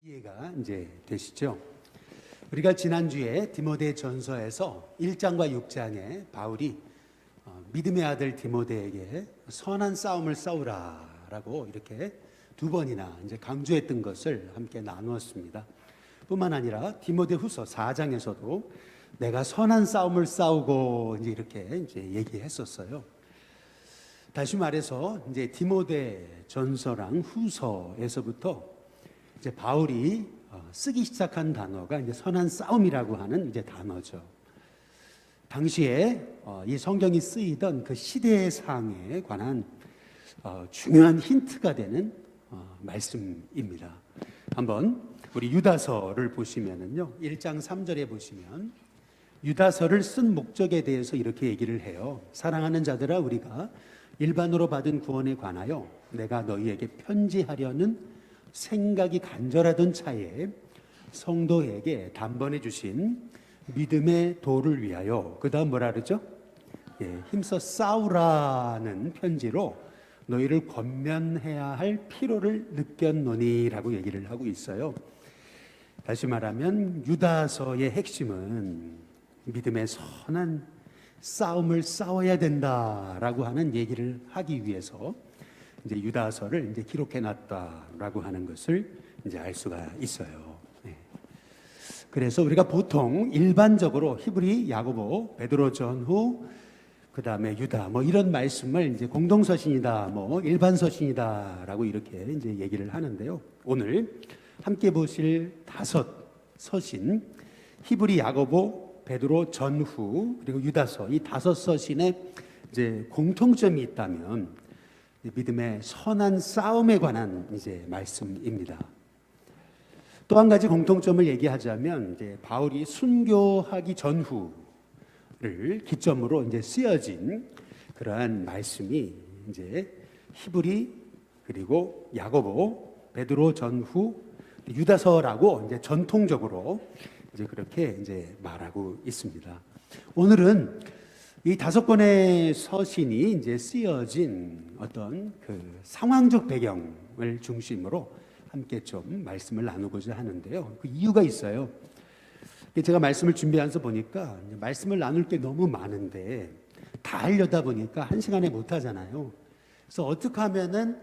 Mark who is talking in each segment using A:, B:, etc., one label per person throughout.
A: 이해가 이제 되시죠? 우리가 지난주에 디모데전서에서 1장과 6장에 바울이 믿음의 아들 디모데에게 선한 싸움을 싸우라라고 이렇게 두 번이나 이제 강조했던 것을 함께 나누었습니다. 뿐만 아니라 디모데후서 4장에서도 내가 선한 싸움을 싸우고 이제 이렇게 이제 얘기했었어요. 다시 말해서 이제 디모데전서랑 후서에서부터 이제 바울이 쓰기 시작한 단어가 이제 선한 싸움이라고 하는 이제 단어죠. 당시에 이 성경이 쓰이던 그 시대의 상에 관한 중요한 힌트가 되는 말씀입니다. 한번 우리 유다서를 보시면은요, 1장 3절에 보시면 유다서를 쓴 목적에 대해서 이렇게 얘기를 해요. 사랑하는 자들아, 우리가 일반으로 받은 구원에 관하여 내가 너희에게 편지하려는 생각이 간절하던 차에 성도에게 단번해 주신 믿음의 도를 위하여, 그 다음 뭐라 그러죠? 힘써 싸우라는 편지로 너희를 권면해야 할 필요를 느꼈노니라고 얘기를 하고 있어요. 다시 말하면 유다서의 핵심은 믿음의 선한 싸움을 싸워야 된다라고 하는 얘기를 하기 위해서 이제 유다서를 이제 기록해 놨다라고 하는 것을 이제 알 수가 있어요. 그래서 우리가 보통 일반적으로 히브리, 야고보, 베드로 전후, 그 다음에 유다, 뭐 이런 말씀을 이제 공동서신이다, 뭐 일반서신이다라고 이렇게 이제 얘기를 하는데요. 오늘 함께 보실 5 서신, 히브리, 야고보, 베드로 전후, 그리고 유다서, 이 5 서신에 이제 공통점이 있다면 믿음의 선한 싸움에 관한 이제 말씀입니다. 또 한 가지 공통점을 얘기하자면 이제 바울이 순교하기 전후를 기점으로 이제 쓰여진 그러한 말씀이 이제 히브리, 그리고 야고보, 베드로 전후, 유다서라고 이제 전통적으로 이제 그렇게 이제 말하고 있습니다. 오늘은 이 5권의 서신이 이제 쓰여진 어떤 그 상황적 배경을 중심으로 함께 좀 말씀을 나누고자 하는데요. 그 이유가 있어요. 제가 말씀을 준비하면서 보니까 말씀을 나눌 게 너무 많은데 다 하려다 보니까 1시간에 못 하잖아요. 그래서 어떻게 하면은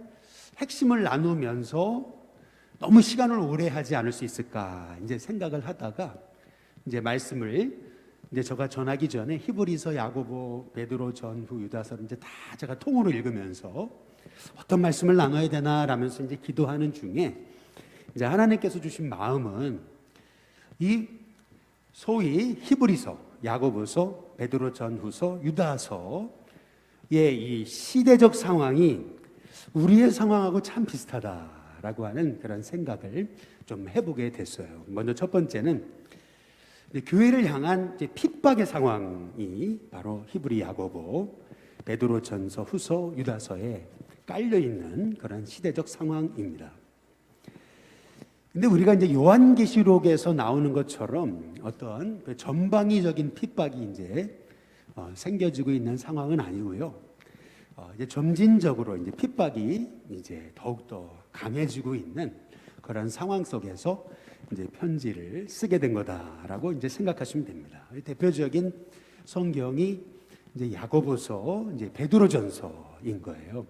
A: 핵심을 나누면서 너무 시간을 오래 하지 않을 수 있을까 이제 생각을 하다가 이제 말씀을 이제 제가 전하기 전에 히브리서, 야고보, 베드로 전후, 유다서를 이제 다 제가 통으로 읽으면서 어떤 말씀을 나눠야 되나라면서 이제 기도하는 중에 이제 하나님께서 주신 마음은 이 소위 히브리서, 야고보서, 베드로 전후서, 유다서의 이 시대적 상황이 우리의 상황하고 참 비슷하다라고 하는 그런 생각을 좀 해보게 됐어요. 먼저 첫 번째는 교회를 향한 핍박의 상황이 바로 히브리, 야고보, 베드로 전서, 후서, 유다서에 깔려 있는 그런 시대적 상황입니다. 근데 우리가 이제 요한계시록에서 나오는 것처럼 어떤 그 전방위적인 핍박이 이제 생겨지고 있는 상황은 아니고요. 이제 점진적으로 이제 핍박이 이제 더욱더 강해지고 있는 그런 상황 속에서 이제 편지를 쓰게 된 거다라고 이제 생각하시면 됩니다. 대표적인 성경이 이제 야고보서, 이제 베드로전서인 거예요.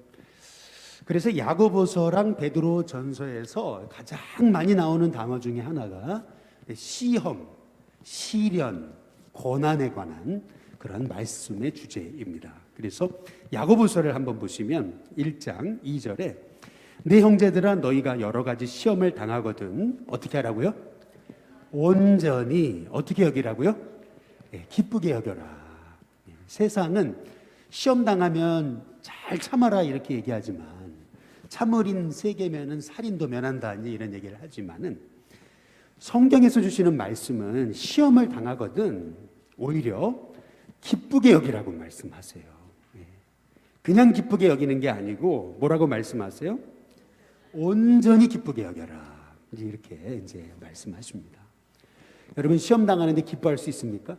A: 그래서 야고보서랑 베드로전서에서 가장 많이 나오는 단어 중에 하나가 시험, 시련, 고난에 관한 그런 말씀의 주제입니다. 그래서 야고보서를 한번 보시면 1장 2절에 내 형제들아, 너희가 여러 가지 시험을 당하거든 어떻게 하라고요? 온전히 어떻게 여기라고요? 기쁘게 여겨라. 세상은 시험 당하면 잘 참아라 이렇게 얘기하지만 참을인 세계면은 살인도 면한다 이런 얘기를 하지만은 성경에서 주시는 말씀은 시험을 당하거든 오히려 기쁘게 여기라고 말씀하세요. 그냥 기쁘게 여기는 게 아니고 뭐라고 말씀하세요? 온전히 기쁘게 여겨라. 이렇게 이제 말씀하십니다. 여러분 시험 당하는데 기뻐할 수 있습니까?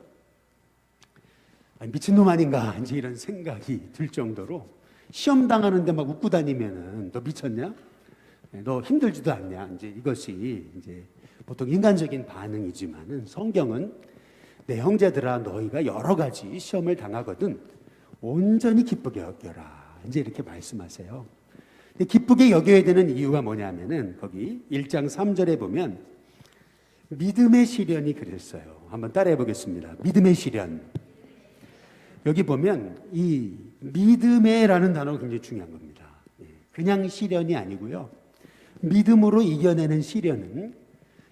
A: 미친놈 아닌가 이제 이런 생각이 들 정도로 시험 당하는데 막 웃고 다니면은 너 미쳤냐? 너 힘들지도 않냐? 이제 이것이 이제 보통 인간적인 반응이지만은 성경은 내 형제들아 너희가 여러 가지 시험을 당하거든 온전히 기쁘게 여겨라. 이제 이렇게 말씀하세요. 근데 기쁘게 여겨야 되는 이유가 뭐냐면은 거기 1장 3절에 보면 믿음의 시련이 그랬어요. 한번 따라해 보겠습니다. 믿음의 시련. 여기 보면 이 믿음의라는 단어가 굉장히 중요한 겁니다. 그냥 시련이 아니고요. 믿음으로 이겨내는 시련은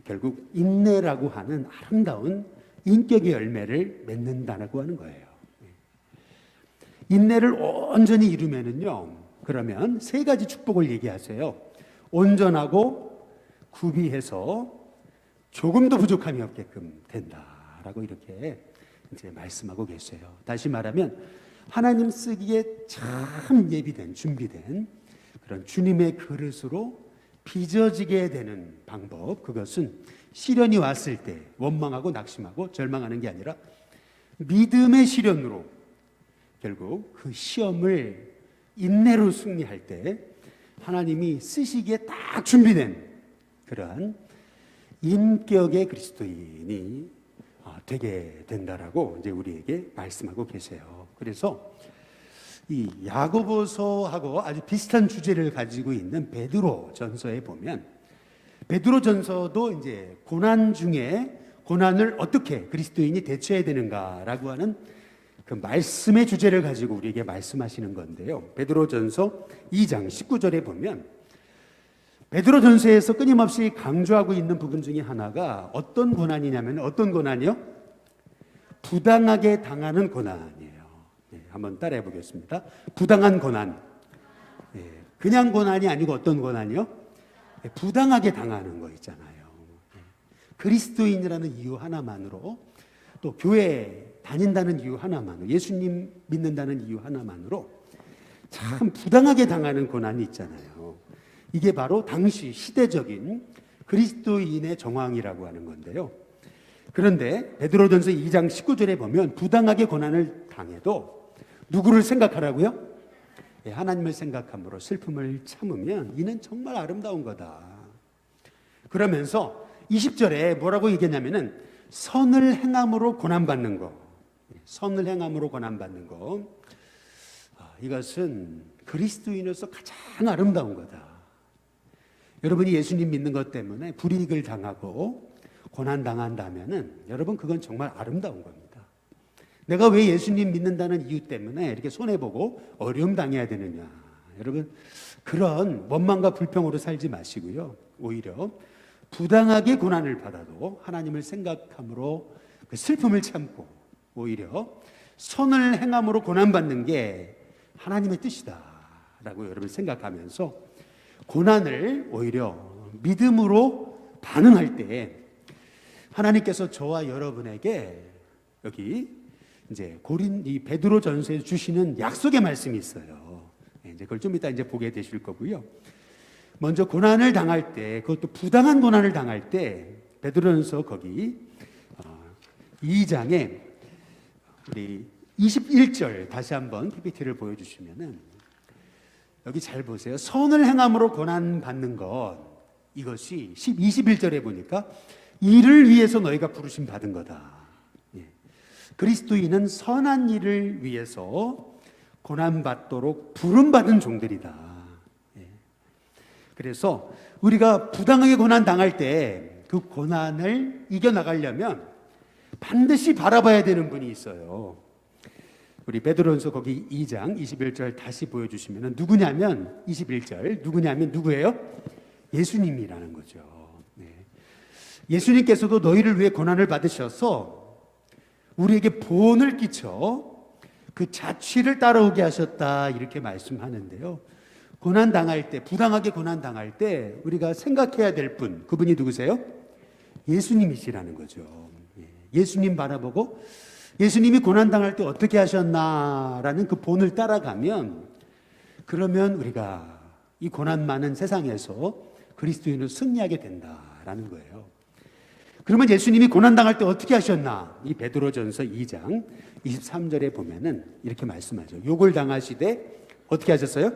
A: 결국 인내라고 하는 아름다운 인격의 열매를 맺는다고 하는 거예요. 인내를 온전히 이루면은요, 그러면 세 가지 축복을 얘기하세요. 온전하고 구비해서 조금도 부족함이 없게끔 된다라고 이렇게 이제 말씀하고 계세요. 다시 말하면 하나님 쓰기에 참 예비된, 준비된 그런 주님의 그릇으로 빚어지게 되는 방법, 그것은 시련이 왔을 때 원망하고 낙심하고 절망하는 게 아니라 믿음의 시련으로 결국 그 시험을 인내로 승리할 때 하나님이 쓰시기에 딱 준비된 그러한 인격의 그리스도인이 되게 된다라고 이제 우리에게 말씀하고 계세요. 그래서 이 야고보서하고 아주 비슷한 주제를 가지고 있는 베드로 전서에 보면 베드로 전서도 이제 고난 중에 고난을 어떻게 그리스도인이 대처해야 되는가라고 하는 그 말씀의 주제를 가지고 우리에게 말씀하시는 건데요. 베드로 전서 2장 19절에 보면 베드로 전서에서 끊임없이 강조하고 있는 부분 중에 하나가 어떤 고난이냐면 어떤 고난이요? 부당하게 당하는 고난이에요. 한번 따라해 보겠습니다. 부당한 고난. 그냥 고난이 아니고 어떤 고난이요? 부당하게 당하는 거 있잖아요. 그리스도인이라는 이유 하나만으로 또 교회 다닌다는 이유 하나만으로 예수님 믿는다는 이유 하나만으로 참 부당하게 당하는 고난이 있잖아요. 이게 바로 당시 시대적인 그리스도인의 정황이라고 하는 건데요. 그런데 베드로전서 2장 19절에 보면 부당하게 고난을 당해도 누구를 생각하라고요? 하나님을 생각함으로 슬픔을 참으면 이는 정말 아름다운 거다. 그러면서 20절에 뭐라고 얘기했냐면은 선을 행함으로 고난받는 거. 선을 행함으로 고난받는 거. 이것은 그리스도인으로서 가장 아름다운 거다. 여러분이 예수님 믿는 것 때문에 불이익을 당하고 고난당한다면은 여러분 그건 정말 아름다운 겁니다. 내가 왜 예수님 믿는다는 이유 때문에 이렇게 손해보고 어려움 당해야 되느냐. 여러분 그런 원망과 불평으로 살지 마시고요. 오히려 부당하게 고난을 받아도 하나님을 생각함으로 그 슬픔을 참고 오히려 선을 행함으로 고난받는 게 하나님의 뜻이다라고 여러분 생각하면서 고난을 오히려 믿음으로 반응할 때 하나님께서 저와 여러분에게 여기 이제 이 베드로 전서에 주시는 약속의 말씀이 있어요. 이제 그걸 좀 이따 이제 보게 되실 거고요. 먼저 고난을 당할 때, 그것도 부당한 고난을 당할 때 베드로전서 거기 2장에 우리 21절 다시 한번 PPT를 보여주시면은 여기 잘 보세요. 선을 행함으로 고난 받는 것 이것이 21절에 보니까 이를 위해서 너희가 부르심 받은 거다. 그리스도인은 선한 일을 위해서 고난받도록 부름받은 종들이다. 그래서 우리가 부당하게 고난당할 때 그 고난을 이겨나가려면 반드시 바라봐야 되는 분이 있어요. 우리 베드로전서 거기 2장 21절 다시 보여주시면 누구냐면 21절 누구냐면 누구예요? 예수님이라는 거죠. 예수님께서도 너희를 위해 고난을 받으셔서 우리에게 본을 끼쳐 그 자취를 따라오게 하셨다 이렇게 말씀하는데요. 고난 당할 때 부당하게 고난 당할 때 우리가 생각해야 될 분 그분이 누구세요? 예수님이시라는 거죠. 예수님 바라보고 예수님이 고난 당할 때 어떻게 하셨나라는 그 본을 따라가면 그러면 우리가 이 고난 많은 세상에서 그리스도인으로 승리하게 된다라는 거예요. 그러면 예수님이 고난당할 때 어떻게 하셨나? 이 베드로전서 2장 23절에 보면은 이렇게 말씀하죠. 욕을 당하시되 어떻게 하셨어요?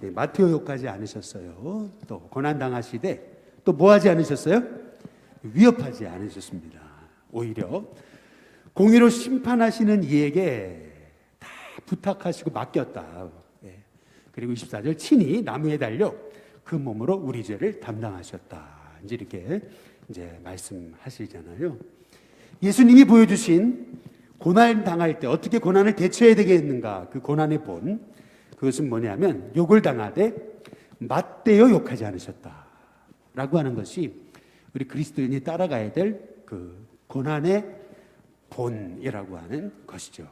A: 마테오 욕하지 않으셨어요. 또 고난 당하시되 또 뭐 하지 않으셨어요? 위협하지 않으셨습니다. 오히려 공의로 심판하시는 이에게 다 부탁하시고 맡겼다. 그리고 24절 친히 나무에 달려 그 몸으로 우리 죄를 담당하셨다. 이제 이렇게 말씀하시잖아요. 예수님이 보여주신 고난 당할 때 어떻게 고난을 대처해야 되겠는가? 그 고난의 본, 그것은 뭐냐면 욕을 당하되 맞대어 욕하지 않으셨다라고 하는 것이 우리 그리스도인이 따라가야 될 그 고난의 본이라고 하는 것이죠.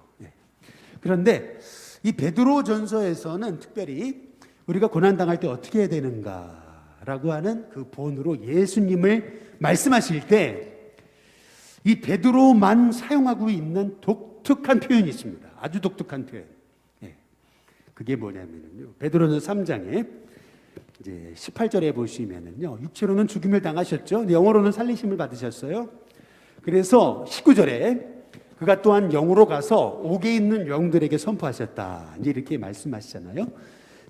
A: 그런데 이 베드로전서에서는 특별히 우리가 고난 당할 때 어떻게 해야 되는가라고 하는 그 본으로 예수님을 말씀하실 때 이 베드로만 사용하고 있는 독특한 표현이 있습니다. 아주 독특한 표현. 그게 뭐냐면요. 베드로전서 3장에 이제 18절에 보시면은요. 육체로는 죽임을 당하셨죠. 영어로는 살리심을 받으셨어요. 그래서 19절에 그가 또한 영으로 가서 옥에 있는 영들에게 선포하셨다. 이제 이렇게 말씀하시잖아요.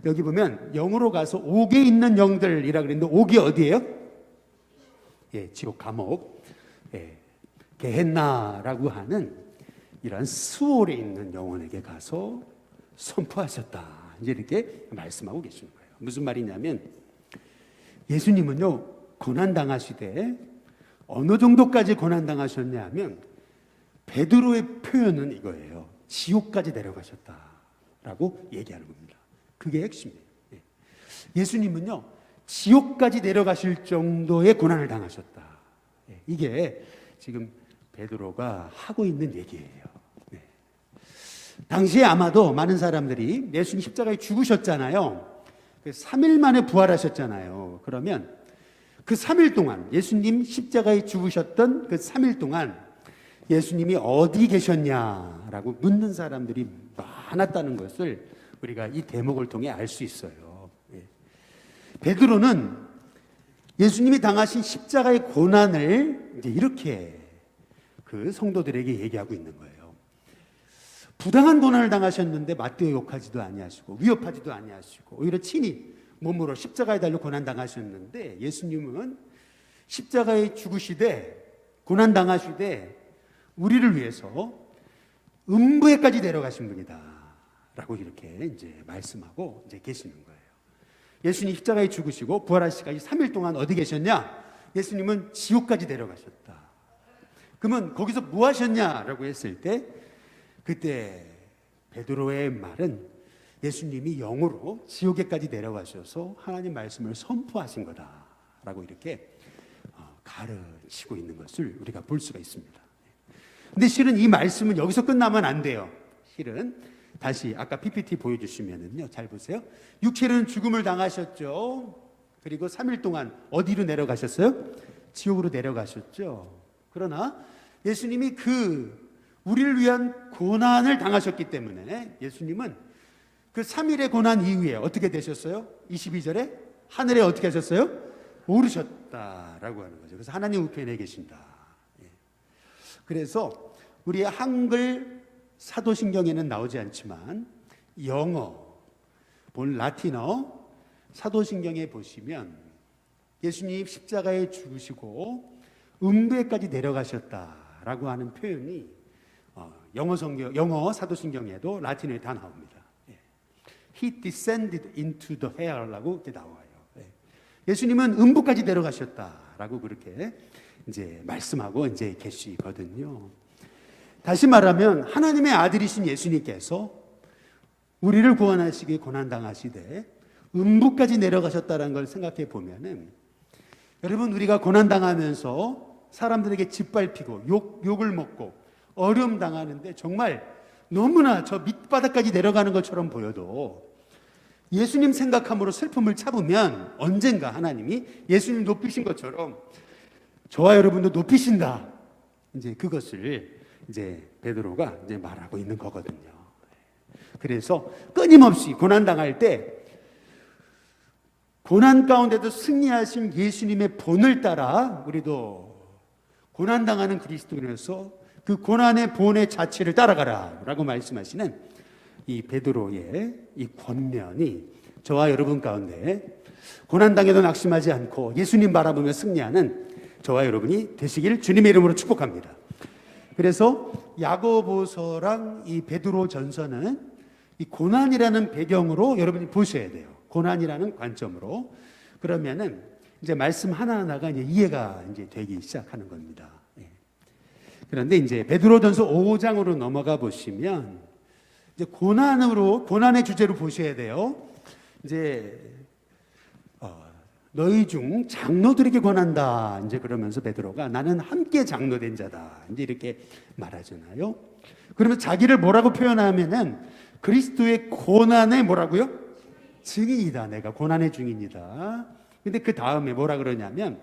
A: 여기 보면 영으로 가서 옥에 있는 영들이라 그랬는데 옥이 어디예요? 지옥 감옥. 게헨나라고 하는 이런 수월에 있는 영혼에게 가서 선포하셨다. 이제 이렇게 말씀하고 계시는 거예요. 무슨 말이냐면 예수님은요 고난 당하시되 어느 정도까지 고난 당하셨냐면 베드로의 표현은 이거예요. 지옥까지 내려가셨다라고 얘기하는 겁니다. 그게 핵심이에요. 예수님은요 지옥까지 내려가실 정도의 고난을 당하셨다. 이게 지금 베드로가 하고 있는 얘기예요. 당시에 아마도 많은 사람들이 예수님 십자가에 죽으셨잖아요. 3일 만에 부활하셨잖아요. 그러면 그 3일 동안 예수님 십자가에 죽으셨던 그 3일 동안 예수님이 어디 계셨냐라고 묻는 사람들이 많았다는 것을 우리가 이 대목을 통해 알 수 있어요. 베드로는 예수님이 당하신 십자가의 고난을 이제 이렇게 그 성도들에게 얘기하고 있는 거예요. 부당한 고난을 당하셨는데 맞대어 욕하지도 아니하시고 위협하지도 아니하시고 오히려 친히 몸으로 십자가에 달려 고난 당하셨는데 예수님은 십자가에 죽으시되 고난 당하시되 우리를 위해서 음부에까지 내려가신 분이다라고 이렇게 이제 말씀하고 이제 계시는 거예요. 예수님 십자가에 죽으시고 부활하시기까지 3일 동안 어디 계셨냐? 예수님은 지옥까지 내려가셨다. 그러면 거기서 뭐 하셨냐라고 했을 때 그때 베드로의 말은 예수님이 영으로 지옥에까지 내려가셔서 하나님 말씀을 선포하신 거다라고 이렇게 가르치고 있는 것을 우리가 볼 수가 있습니다. 근데 실은 이 말씀은 여기서 끝나면 안 돼요. 실은 다시 아까 PPT 보여주시면은요, 잘 보세요. 육체는 죽음을 당하셨죠. 그리고 3일 동안 어디로 내려가셨어요? 지옥으로 내려가셨죠. 그러나 예수님이 우리를 위한 고난을 당하셨기 때문에 예수님은 그 3일의 고난 이후에 어떻게 되셨어요? 22절에 하늘에 어떻게 하셨어요? 오르셨다라고 하는 거죠. 그래서 하나님 우편에 계신다. 그래서 우리 한글 사도신경에는 나오지 않지만 영어, 본 라틴어 사도신경에 보시면 예수님 십자가에 죽으시고 음부에까지 내려가셨다라고 하는 표현이 영어 사도신경에도 라틴어에 다 나옵니다. He descended into the hell라고 이렇게 나와요. 예수님은 음부까지 내려가셨다라고 그렇게 이제 말씀하고 이제 계시거든요. 다시 말하면 하나님의 아들이신 예수님께서 우리를 구원하시기 고난 당하시되 음부까지 내려가셨다는 걸 생각해 보면은 여러분 우리가 고난 당하면서 사람들에게 짓밟히고 욕을 먹고 어려움 당하는데 정말 너무나 저 밑바닥까지 내려가는 것처럼 보여도 예수님 생각함으로 슬픔을 참으면 언젠가 하나님이 예수님 높이신 것처럼 저와 여러분도 높이신다. 이제 그것을 이제 베드로가 이제 말하고 있는 거거든요. 그래서 끊임없이 고난 당할 때 고난 가운데도 승리하신 예수님의 본을 따라 우리도 고난 당하는 그리스도인으로서 그 고난의 본의 자체를 따라가라라고 말씀하시는 이 베드로의 이 권면이 저와 여러분 가운데 고난당해도 낙심하지 않고 예수님 바라보며 승리하는 저와 여러분이 되시길 주님의 이름으로 축복합니다. 그래서 야고보서랑 이 베드로전서는 이 고난이라는 배경으로 여러분이 보셔야 돼요. 고난이라는 관점으로. 그러면은 이제 말씀 하나하나가 이제 이해가 이제 되기 시작하는 겁니다. 그런데 이제 베드로전서 5장으로 넘어가 보시면 이제 고난의 주제로 보셔야 돼요. 이제 너희 중 장로들에게 권한다. 이제 그러면서 베드로가 나는 함께 장로된 자다. 이제 이렇게 말하잖아요. 그러면 자기를 뭐라고 표현하면은 그리스도의 고난의 뭐라고요? 증인이다. 내가 고난의 증인이다. 근데 그 다음에 뭐라 그러냐면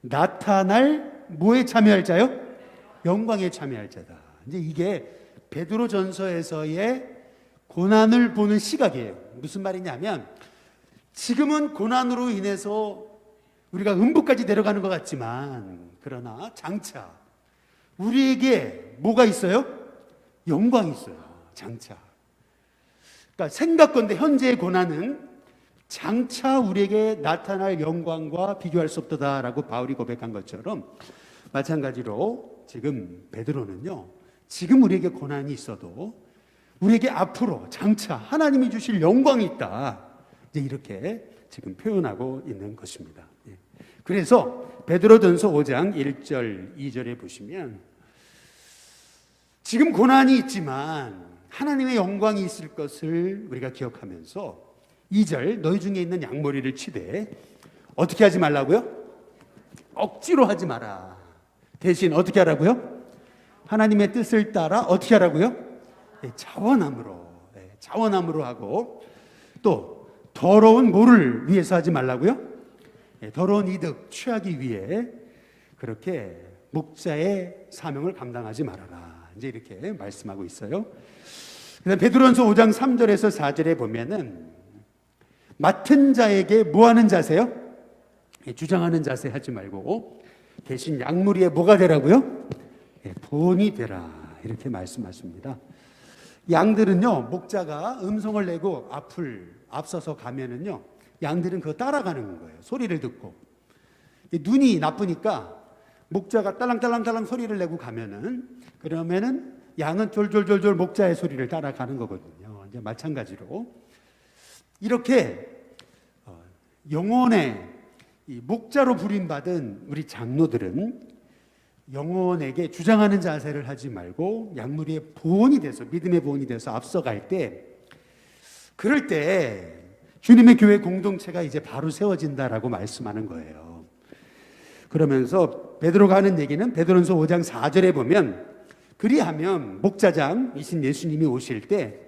A: 나타날 뭐에 참여할 자요? 영광에 참여할 자다. 이제 이게 베드로전서에서의 고난을 보는 시각이에요. 무슨 말이냐면 지금은 고난으로 인해서 우리가 음부까지 내려가는 것 같지만 그러나 장차 우리에게 뭐가 있어요? 영광이 있어요. 장차. 그러니까 생각건대 현재의 고난은 장차 우리에게 나타날 영광과 비교할 수 없다라고 바울이 고백한 것처럼 마찬가지로 지금 베드로는요, 지금 우리에게 고난이 있어도 우리에게 앞으로 장차 하나님이 주실 영광이 있다. 이제 이렇게 지금 표현하고 있는 것입니다. 그래서 베드로전서 5장 1절, 2절에 보시면 지금 고난이 있지만 하나님의 영광이 있을 것을 우리가 기억하면서 2절 너희 중에 있는 양머리를 치되 어떻게 하지 말라고요? 억지로 하지 마라. 대신 어떻게 하라고요? 하나님의 뜻을 따라 어떻게 하라고요? 자원함으로 하고 또 더러운 뭐를 위해서 하지 말라고요? 더러운 이득 취하기 위해 그렇게 목자의 사명을 감당하지 말아라. 이제 이렇게 말씀하고 있어요. 그다음 베드로전서 5장 3절에서 4절에 보면은 맡은 자에게 뭐 하는 자세요? 주장하는 자세 하지 말고 대신 양무리에 뭐가 되라고요? 본이 되라. 이렇게 말씀하십니다. 양들은요, 목자가 음성을 내고 앞서서 가면은요, 양들은 그거 따라가는 거예요. 소리를 듣고. 눈이 나쁘니까 목자가 딸랑딸랑딸랑 소리를 내고 그러면은 양은 졸졸졸졸 목자의 소리를 따라가는 거거든요. 이제 마찬가지로 이렇게 영혼의 목자로 부림받은 우리 장로들은 영혼에게 주장하는 자세를 하지 말고 양무리의 보온이 돼서 믿음의 보온이 돼서 앞서갈 때 그럴 때 주님의 교회 공동체가 이제 바로 세워진다라고 말씀하는 거예요. 그러면서 베드로가 하는 얘기는 베드로전서 5장 4절에 보면 그리하면 목자장이신 예수님이 오실 때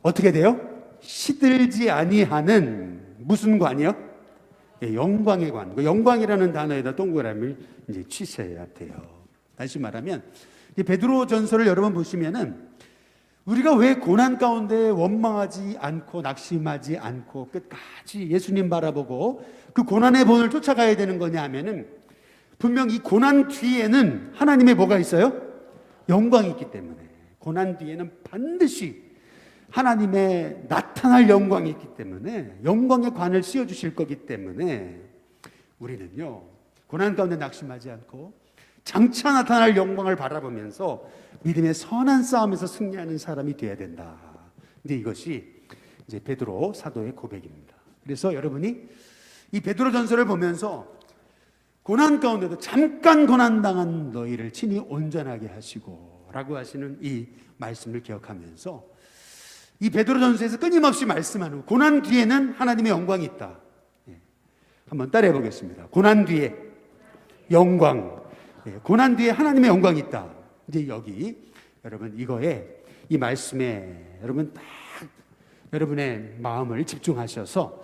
A: 어떻게 돼요? 시들지 아니하는 무슨 관이요? 영광의 관. 그 영광이라는 단어에다 동그라미를 이제 치셔야 돼요. 다시 말하면 이 베드로전서를 여러분 보시면은 우리가 왜 고난 가운데 원망하지 않고 낙심하지 않고 끝까지 예수님 바라보고 그 고난의 본을 쫓아가야 되는 거냐 하면은 분명 이 고난 뒤에는 하나님의 뭐가 있어요? 영광이 있기 때문에 고난 뒤에는 반드시 하나님의 나타날 영광이 있기 때문에 영광의 관을 씌워주실 거기 때문에 우리는요 고난 가운데 낙심하지 않고 장차 나타날 영광을 바라보면서 믿음의 선한 싸움에서 승리하는 사람이 되어야 된다. 근데 이것이 이제 베드로 사도의 고백입니다. 그래서 여러분이 이 베드로전서를 보면서 고난 가운데도 잠깐 고난당한 너희를 친히 온전하게 하시고 라고 하시는 이 말씀을 기억하면서 이 베드로전서에서 끊임없이 말씀하는 고난 뒤에는 하나님의 영광이 있다. 한번 따라해 보겠습니다. 고난 뒤에 영광, 고난 뒤에 하나님의 영광이 있다. 이제 여기 여러분 이거에 이 말씀에 여러분 딱 여러분의 마음을 집중하셔서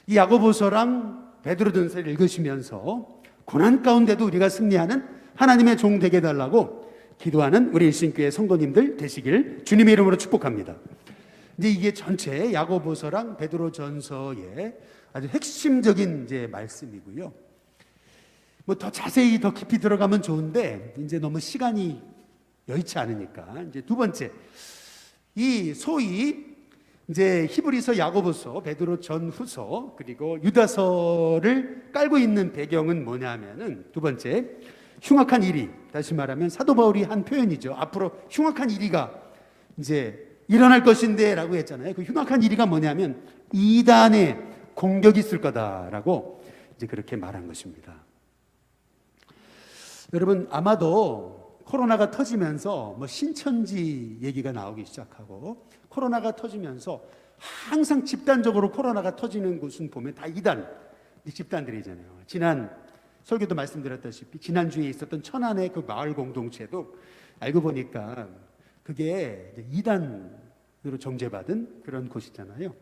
A: 이 야고보서랑 베드로전서를 읽으시면서 고난 가운데도 우리가 승리하는 하나님의 종 되게 해달라고 기도하는 우리 일신교회 성도님들 되시길 주님의 이름으로 축복합니다. 이제 이게 전체 야고보서랑 베드로전서의 아주 핵심적인 이제 말씀이고요. 뭐 더 자세히 더 깊이 들어가면 좋은데 이제 너무 시간이 여의치 않으니까 이제 두 번째 이 소위 이제 히브리서, 야고보서, 베드로 전후서, 그리고 유다서를 깔고 있는 배경은 뭐냐면은 두 번째, 흉악한 일이, 다시 말하면 사도 바울이 한 표현이죠. 앞으로 흉악한 일이가 이제 일어날 것인데라고 했잖아요. 그 흉악한 일이가 뭐냐면 이단의 공격이 있을 거다라고 이제 그렇게 말한 것입니다. 여러분, 아마도 코로나가 터지면서 뭐 신천지 얘기가 나오기 시작하고, 코로나가 터지면서 항상 집단적으로 코로나가 터지는 곳은 보면 다 이단 집단들이잖아요. 지난 설교도 말씀드렸다시피 지난주에 있었던 천안의 그 마을 공동체도 알고 보니까 그게 이단으로 정죄받은 그런 곳이잖아요.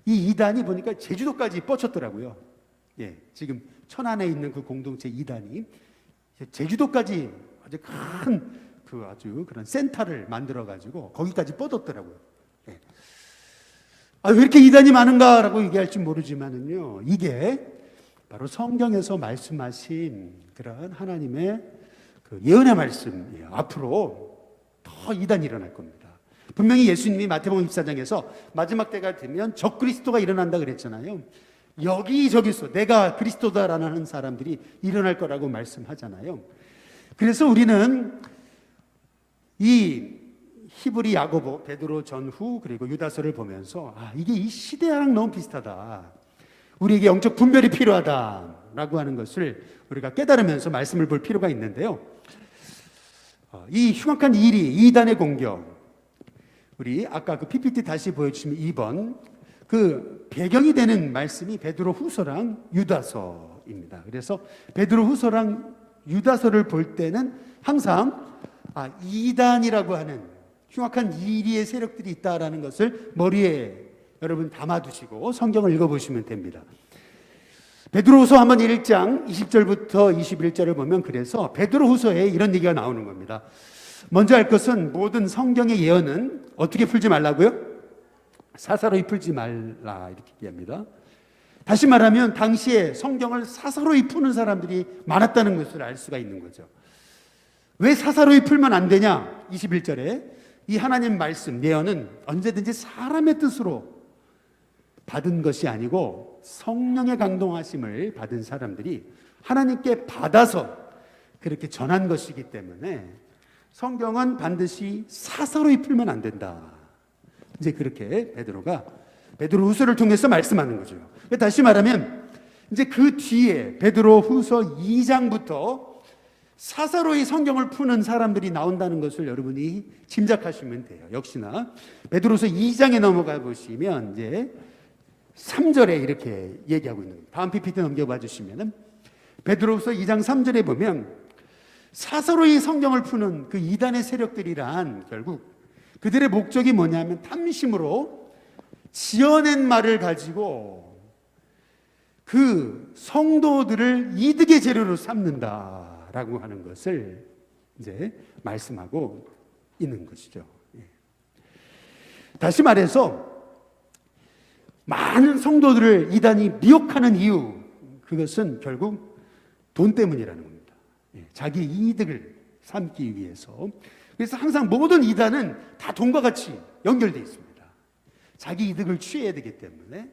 A: 이 이단이 보니까 제주도까지 뻗쳤더라고요. 예, 지금 천안에 있는 그 공동체 이단이 제주도까지 아주 큰 아주 그런 센터를 만들어 가지고 거기까지 뻗었더라고요. 예. 왜 이렇게 이단이 많은가라고 얘기할지 모르지만은요, 이게 바로 성경에서 말씀하신 그런 하나님의 그 예언의 말씀이에요. 앞으로 더 이단이 일어날 겁니다. 분명히 예수님이 마태복음 24장에서 마지막 때가 되면 적그리스도가 일어난다 그랬잖아요. 여기저기서 내가 그리스도다라는 사람들이 일어날 거라고 말씀하잖아요. 그래서 우리는 이 히브리, 야고보, 베드로 전후, 그리고 유다서를 보면서 이게 이 시대랑 너무 비슷하다, 우리에게 영적 분별이 필요하다라고 하는 것을 우리가 깨달으면서 말씀을 볼 필요가 있는데요. 이 흉악한 일이, 이단의 공격, 우리 아까 그 PPT 다시 보여주시면 2번 그 배경이 되는 말씀이 베드로 후서랑 유다서입니다. 그래서 베드로 후서랑 유다서를 볼 때는 항상 이단이라고 하는 흉악한 이리의 세력들이 있다라는 것을 머리에 여러분 담아두시고 성경을 읽어보시면 됩니다. 베드로후서 한번 1장 20절부터 21절을 보면, 그래서 베드로후서에 이런 얘기가 나오는 겁니다. 먼저 할 것은 모든 성경의 예언은 어떻게 풀지 말라고요? 사사로이 풀지 말라, 이렇게 얘기합니다. 다시 말하면 당시에 성경을 사사로이 푸는 사람들이 많았다는 것을 알 수가 있는 거죠. 왜 사사로이 풀면 안 되냐? 21절에 이 하나님 말씀, 예언은 언제든지 사람의 뜻으로 받은 것이 아니고 성령의 강동하심을 받은 사람들이 하나님께 받아서 그렇게 전한 것이기 때문에 성경은 반드시 사사로이 풀면 안 된다. 이제 그렇게 베드로가 베드로후서를 통해서 말씀하는 거죠. 다시 말하면 이제 그 뒤에 베드로후서 2장부터 사사로이 성경을 푸는 사람들이 나온다는 것을 여러분이 짐작하시면 돼요. 역시나 베드로후서 2장에 넘어가 보시면 이제 3절에 이렇게 얘기하고 있는 거예요. 다음 PPT 넘겨봐 주시면은 베드로후서 2장 3절에 보면 사사로이 성경을 푸는 그 이단의 세력들이란 결국 그들의 목적이 뭐냐면 탐심으로 지어낸 말을 가지고 그 성도들을 이득의 재료로 삼는다라고 하는 것을 이제 말씀하고 있는 것이죠. 다시 말해서 많은 성도들을 이단이 미혹하는 이유, 그것은 결국 돈 때문이라는 겁니다. 자기 이득을 삼기 위해서. 그래서 항상 모든 이단은 다 돈과 같이 연결되어 있습니다. 자기 이득을 취해야 되기 때문에.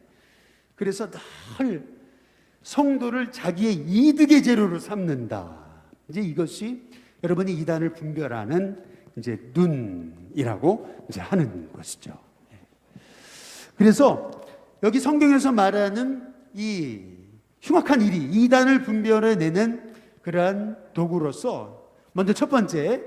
A: 그래서 늘 성도를 자기의 이득의 재료로 삼는다. 이제 이것이 여러분이 이단을 분별하는 이제 눈이라고 이제 하는 것이죠. 그래서 여기 성경에서 말하는 이 흉악한 일이 이단을 분별해내는 그러한 도구로서 먼저 첫 번째,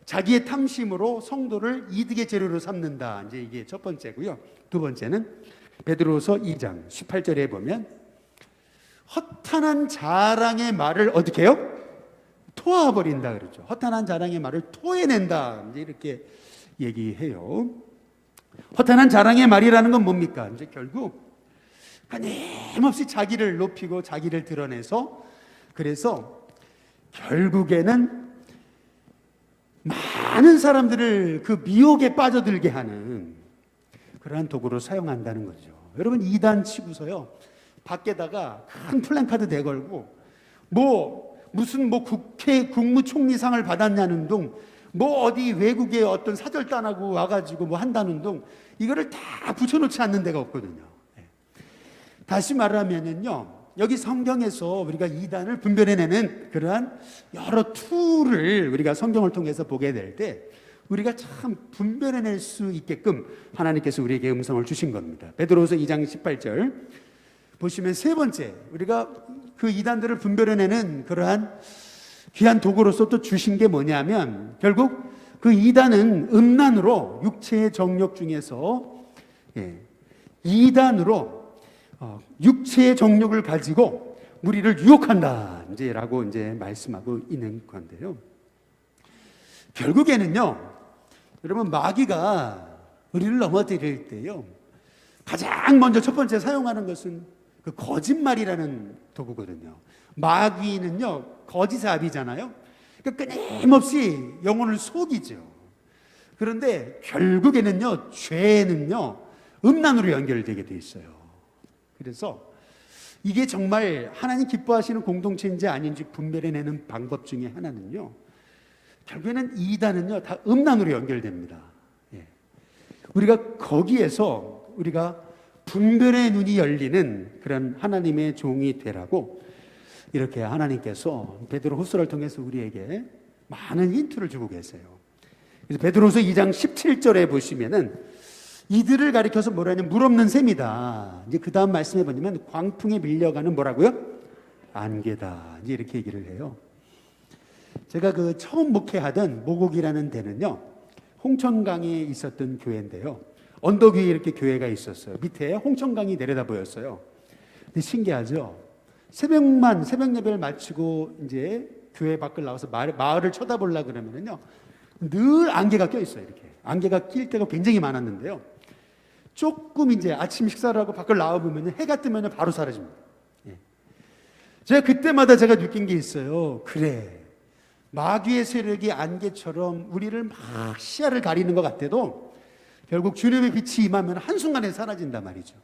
A: 자기의 탐심으로 성도를 이득의 재료로 삼는다. 이제 이게 첫 번째고요. 두 번째는 베드로서 2장 18절에 보면 허탄한 자랑의 말을 어떻게 해요? 토하버린다 그러죠. 허탄한 자랑의 말을 토해낸다. 이제 이렇게 얘기해요. 허탄한 자랑의 말이라는 건 뭡니까? 이제 결국 끊임없이 자기를 높이고 자기를 드러내서, 그래서 결국에는 많은 사람들을 그 미혹에 빠져들게 하는 그러한 도구로 사용한다는 거죠. 여러분, 이단 치고서요 밖에다가 큰 플랜카드 내걸고 무슨 국회 국무총리상을 받았냐는 둥 뭐 어디 외국에 어떤 사절단하고 와가지고 뭐 한다는 둥 이거를 다 붙여놓지 않는 데가 없거든요. 다시 말하면요, 여기 성경에서 우리가 이단을 분별해내는 그러한 여러 툴을 우리가 성경을 통해서 보게 될 때 우리가 참 분별해낼 수 있게끔 하나님께서 우리에게 음성을 주신 겁니다. 베드로후서 2장 18절 보시면 세 번째, 우리가 그 이단들을 분별해내는 그러한 귀한 도구로서 또 주신 게 뭐냐면, 결국 그 이단은 음란으로 육체의 정욕 중에서 이단으로 육체의 정욕을 가지고 우리를 유혹한다 이제라고 이제 말씀하고 있는 건데요. 결국에는요, 여러분, 마귀가 우리를 넘어뜨릴 때요, 가장 먼저 첫 번째 사용하는 것은 그 거짓말이라는 도구거든요. 마귀는요, 거짓아비잖아요. 그러니까 끊임없이 영혼을 속이죠. 그런데 결국에는요, 죄는요, 음란으로 연결되게 돼 있어요. 그래서 이게 정말 하나님 기뻐하시는 공동체인지 아닌지 분별해내는 방법 중에 하나는요, 결국에는 이단은요, 다 음란으로 연결됩니다. 우리가 거기에서 우리가 분별의 눈이 열리는 그런 하나님의 종이 되라고 이렇게 하나님께서 베드로후서를 통해서 우리에게 많은 힌트를 주고 계세요. 그래서 베드로후서 2장 17절에 보시면은 이들을 가리켜서 뭐라냐면 물 없는 셈이다. 이제 그 다음 말씀해 보면 광풍에 밀려가는 뭐라고요? 안개다. 이제 이렇게 얘기를 해요. 제가 그 처음 목회하던 모곡이라는 데는요, 홍천강에 있었던 교회인데요. 언덕 위에 이렇게 교회가 있었어요. 밑에 홍천강이 내려다 보였어요. 근데 신기하죠? 새벽 예배를 마치고 이제 교회 밖을 나와서 마을을 쳐다보려고 그러면은요, 늘 안개가 껴 있어요. 이렇게 안개가 낄 때가 굉장히 많았는데요. 조금 이제 아침 식사를 하고 밖을 나와 보면 해가 뜨면 바로 사라집니다. 제가 그때마다 제가 느낀 게 있어요. 그래, 마귀의 세력이 안개처럼 우리를 막 시야를 가리는 것 같아도 결국 주님의 빛이 임하면 한순간에 사라진단 말이죠.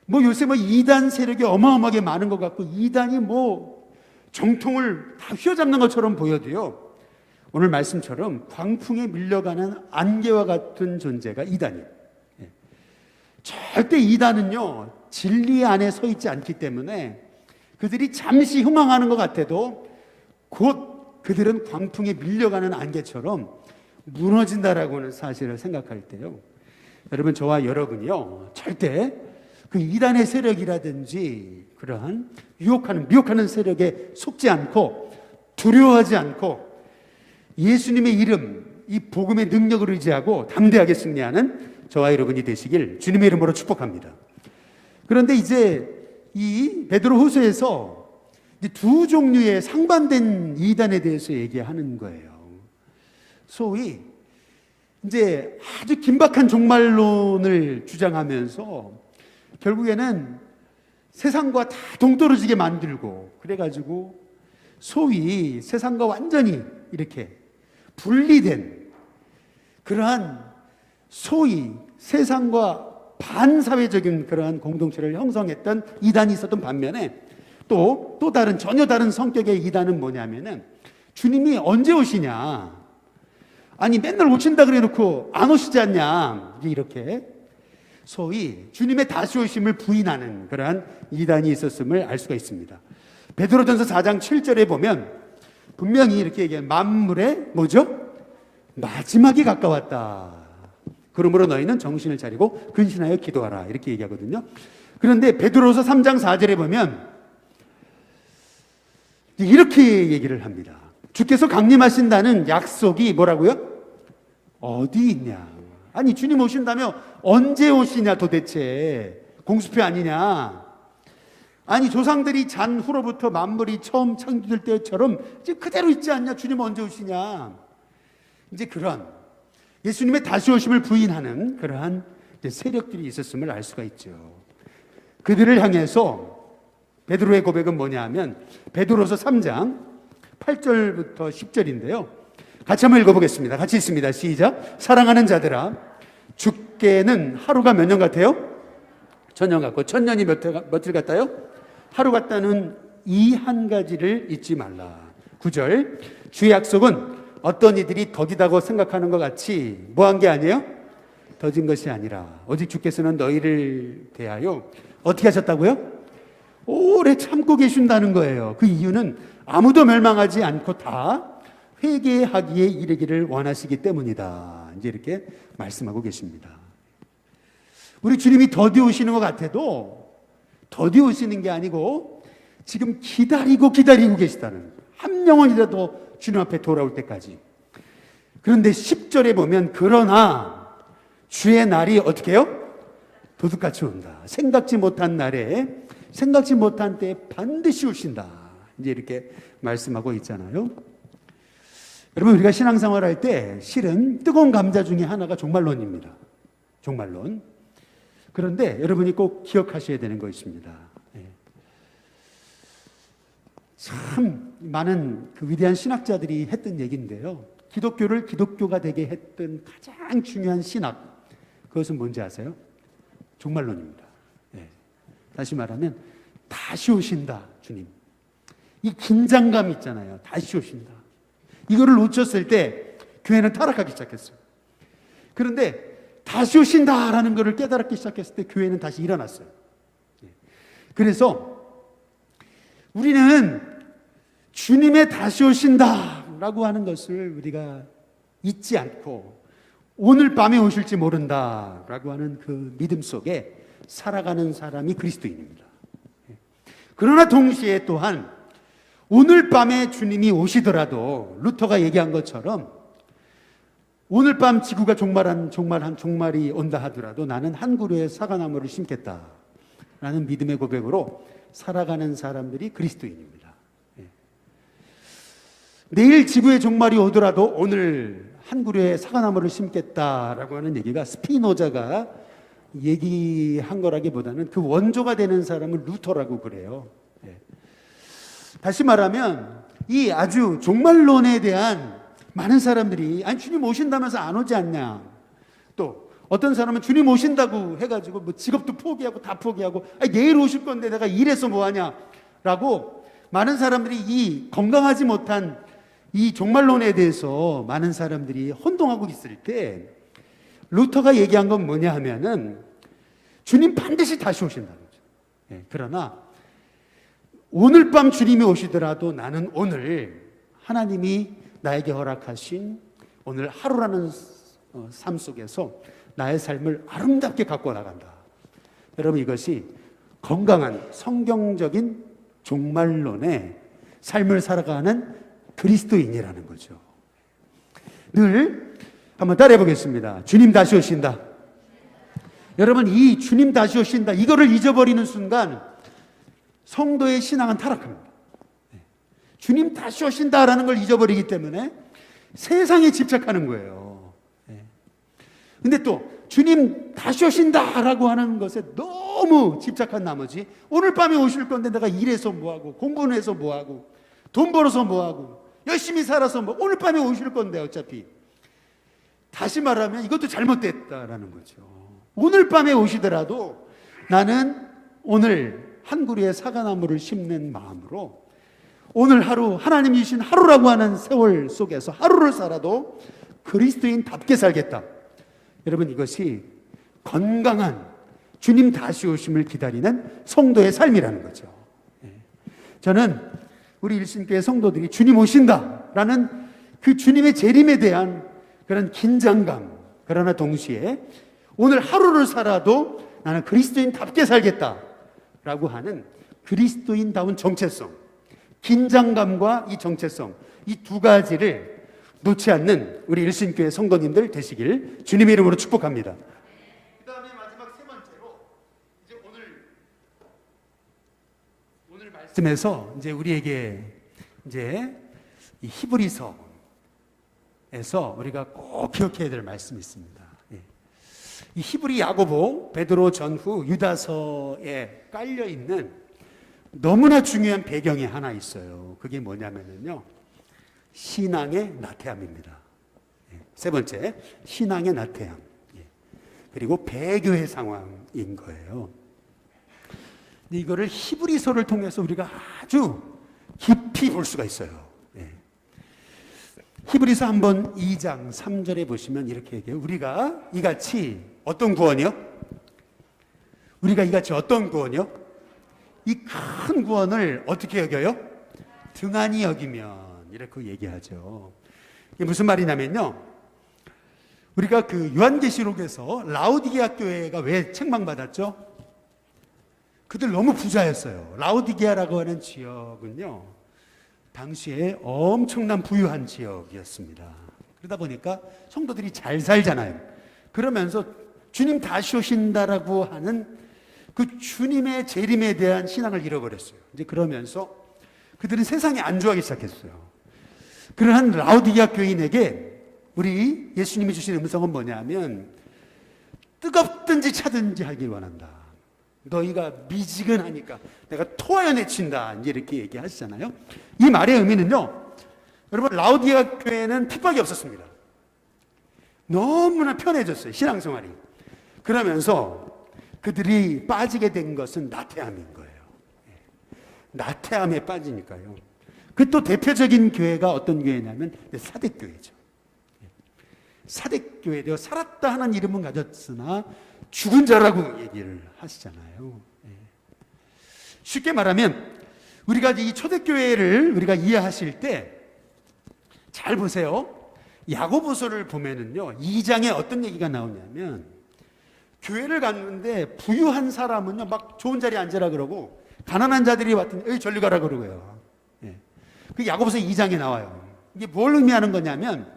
A: 뭐 요새 뭐 이단 세력이 어마어마하게 많은 것 같고 이단이 뭐 정통을 다 휘어잡는 것처럼 보여도요, 오늘 말씀처럼 광풍에 밀려가는 안개와 같은 존재가 이단이에요. 절대 이단은요, 진리 안에 서 있지 않기 때문에 그들이 잠시 흥황하는 것 같아도 곧 그들은 광풍에 밀려가는 안개처럼 무너진다라고 하는 사실을 생각할 때요, 여러분, 저와 여러분이요, 절대 그 이단의 세력이라든지 그러한 미혹하는 세력에 속지 않고 두려워하지 않고 예수님의 이름, 이 복음의 능력을 의지하고 담대하게 승리하는 저와 여러분이 되시길 주님의 이름으로 축복합니다. 그런데 이제 이 베드로후서에서 두 종류의 상반된 이단에 대해서 얘기하는 거예요. 소위 이제 아주 긴박한 종말론을 주장하면서 결국에는 세상과 다 동떨어지게 만들고, 그래가지고 소위 세상과 완전히 이렇게 분리된 그러한 소위 세상과 반사회적인 그러한 공동체를 형성했던 이단이 있었던 반면에 또 다른 전혀 다른 성격의 이단은 뭐냐면은 주님이 언제 오시냐, 아니 맨날 오신다 그래 놓고 안 오시지 않냐, 이렇게 소위 주님의 다시 오심을 부인하는 그러한 이단이 있었음을 알 수가 있습니다. 베드로전서 4장 7절에 보면 분명히 이렇게 얘기해요. 만물의 뭐죠? 마지막이 가까웠다. 그러므로 너희는 정신을 차리고 근신하여 기도하라. 이렇게 얘기하거든요. 그런데 베드로서 3장 4절에 보면 이렇게 얘기를 합니다. 주께서 강림하신다는 약속이 뭐라고요? 어디 있냐? 아니, 주님 오신다며 언제 오시냐 도대체? 공수표 아니냐? 아니, 조상들이 잔 후로부터 만물이 처음 창조될 때처럼 지금 그대로 있지 않냐? 주님 언제 오시냐? 이제 그런 예수님의 다시 오심을 부인하는 그러한 세력들이 있었음을 알 수가 있죠. 그들을 향해서 베드로의 고백은 뭐냐 하면 베드로서 3장 8절부터 10절인데요. 같이 한번 읽어보겠습니다. 같이 읽습니다. 시작. 사랑하는 자들아, 주께는 하루가 몇 년 같아요? 천년 같고, 천년이 며칠 같아요? 하루 같다는 이 한 가지를 잊지 말라. 9절. 주의 약속은 어떤 이들이 더디다고 생각하는 것 같이 뭐한 게 아니에요? 더딘 것이 아니라 오직 주께서는 너희를 대하여 어떻게 하셨다고요? 오래 참고 계신다는 거예요. 그 이유는 아무도 멸망하지 않고 다 회개하기에 이르기를 원하시기 때문이다. 이제 이렇게 말씀하고 계십니다. 우리 주님이 더디 오시는 것 같아도 더디 오시는 게 아니고 지금 기다리고 계시다는 거예요. 한 영혼이라도 주님 앞에 돌아올 때까지. 그런데 10절에 보면 그러나 주의 날이 어떻게 해요? 도둑같이 온다. 생각지 못한 날에 생각지 못한 때에 반드시 오신다. 이제 이렇게 말씀하고 있잖아요. 여러분 우리가 신앙생활 할 때 실은 뜨거운 감자 중에 하나가 종말론입니다. 종말론. 그런데 여러분이 꼭 기억하셔야 되는 거 있습니다. 참 많은 그 위대한 신학자들이 했던 얘기인데요. 기독교를 기독교가 되게 했던 가장 중요한 신학, 그것은 뭔지 아세요? 종말론입니다. 다시 말하면 다시 오신다 주님. 이 긴장감 있잖아요. 다시 오신다. 이거를 놓쳤을 때 교회는 타락하기 시작했어요. 그런데 다시 오신다라는 것을 깨달기 시작했을 때 교회는 다시 일어났어요. 그래서 우리는 주님의 다시 오신다라고 하는 것을 우리가 잊지 않고 오늘 밤에 오실지 모른다라고 하는 그 믿음 속에 살아가는 사람이 그리스도인입니다. 그러나 동시에 또한 오늘 밤에 주님이 오시더라도 루터가 얘기한 것처럼 오늘 밤 지구가 종말이 온다 하더라도 나는 한 그루의 사과나무를 심겠다라는 믿음의 고백으로 살아가는 사람들이 그리스도인입니다. 내일 지구의 종말이 오더라도 오늘 한 그루의 사과나무를 심겠다라고 하는 얘기가 스피노자가 얘기한 거라기보다는 그 원조가 되는 사람은 루터라고 그래요. 다시 말하면 이 아주 종말론에 대한 많은 사람들이 아니 주님 오신다면서 안 오지 않냐. 또 어떤 사람은 주님 오신다고 해가지고 뭐 직업도 포기하고 다 포기하고 아니 내일 오실 건데 내가 일해서 뭐하냐라고 많은 사람들이 이 건강하지 못한 이 종말론에 대해서 많은 사람들이 혼동하고 있을 때 루터가 얘기한 건 뭐냐 하면은 주님 반드시 다시 오신다는 거죠. 그러나 오늘 밤 주님이 오시더라도 나는 오늘 하나님이 나에게 허락하신 오늘 하루라는 삶 속에서 나의 삶을 아름답게 갖고 나간다. 여러분 이것이 건강한 성경적인 종말론의 삶을 살아가는 그리스도인이라는 거죠. 늘 한번 따라해 보겠습니다. 주님 다시 오신다. 여러분 이 주님 다시 오신다 이거를 잊어버리는 순간 성도의 신앙은 타락합니다. 주님 다시 오신다라는 걸 잊어버리기 때문에 세상에 집착하는 거예요. 근데 또 주님 다시 오신다라고 하는 것에 너무 집착한 나머지 오늘 밤에 오실 건데 내가 일해서 뭐하고 공부는 해서 뭐하고 돈 벌어서 뭐하고 열심히 살아서 뭐 오늘 밤에 오실 건데 어차피 다시 말하면 이것도 잘못됐다라는 거죠. 오늘 밤에 오시더라도 나는 오늘 한 그루의 사과나무를 심는 마음으로 오늘 하루 하나님이 주신 하루라고 하는 세월 속에서 하루를 살아도 그리스도인답게 살겠다. 여러분 이것이 건강한 주님 다시 오심을 기다리는 성도의 삶이라는 거죠. 저는 우리 일신교회 성도들이 주님 오신다라는 그 주님의 재림에 대한 그런 긴장감, 그러나 동시에 오늘 하루를 살아도 나는 그리스도인답게 살겠다라고 하는 그리스도인다운 정체성, 긴장감과 이 정체성, 이 두 가지를 놓지 않는 우리 일신교회 성도님들 되시길 주님의 이름으로 축복합니다. 그 다음에 마지막 세 번째로 이제 오늘 말씀에서 이제 우리에게 이제 이 히브리서에서 우리가 꼭 기억해야 될 말씀이 있습니다. 이 히브리 야고보 베드로 전후 유다서에 깔려 있는 너무나 중요한 배경이 하나 있어요. 그게 뭐냐면요, 신앙의 나태함입니다. 세 번째, 신앙의 나태함. 그리고 배교의 상황인 거예요. 이거를 히브리서를 통해서 우리가 아주 깊이 볼 수가 있어요. 히브리서 한번 2장 3절에 보시면 이렇게 얘기해요. 우리가 이같이 어떤 구원이요? 우리가 이같이 어떤 구원이요? 이 큰 구원을 어떻게 여겨요? 등한히 여기면, 이렇게 얘기하죠. 이게 무슨 말이냐면요, 우리가 그 요한계시록에서 라오디게아 교회가 왜 책망받았죠? 그들 너무 부자였어요. 라오디게아라고 하는 지역은요, 당시에 엄청난 부유한 지역이었습니다. 그러다 보니까 성도들이 잘 살잖아요. 그러면서 주님 다시 오신다라고 하는 그 주님의 재림에 대한 신앙을 잃어버렸어요. 이제 그러면서 그들은 세상에 안주하기 시작했어요. 그러한 라오디게아 교인에게 우리 예수님이 주신 음성은 뭐냐면, 뜨겁든지 차든지 하길 원한다. 너희가 미지근하니까 내가 토하여 내친다, 이렇게 얘기하시잖아요. 이 말의 의미는요, 여러분, 라오디게아 교회는 핍박이 없었습니다. 너무나 편해졌어요, 신앙생활이. 그러면서 그들이 빠지게 된 것은 나태함인 거예요. 나태함에 빠지니까요. 그 또 대표적인 교회가 어떤 교회냐면 사대교회죠. 사대교회도 살았다 하는 이름은 가졌으나 죽은 자라고 얘기를 하시잖아요. 쉽게 말하면 우리가 이 초대교회를 우리가 이해하실 때 잘 보세요. 야고보서를 보면은요, 2장에 어떤 얘기가 나오냐면, 교회를 갔는데 부유한 사람은요 막 좋은 자리에 앉으라 그러고, 가난한 자들이 왔더니 에이 저리 가라 그러고요. 그 야고보서 2장에 나와요. 이게 뭘 의미하는 거냐면,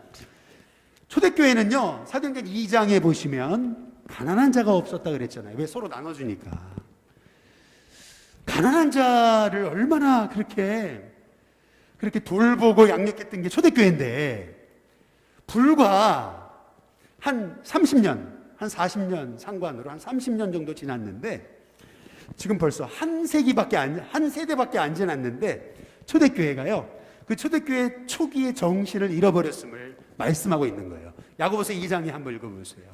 A: 초대교회는요 사도행전 2장에 보시면 가난한 자가 없었다 그랬잖아요. 왜? 서로 나눠주니까. 가난한 자를 얼마나 그렇게 돌보고 양육했던 게 초대교회인데, 불과 한 30년, 한 40년 상관으로 한 30년 정도 지났는데, 지금 벌써 한 세대밖에 안 지났는데 초대교회가요, 그 초대교회 초기의 정신을 잃어버렸음을 말씀하고 있는 거예요. 야고보서 2장에 한번 읽어보세요.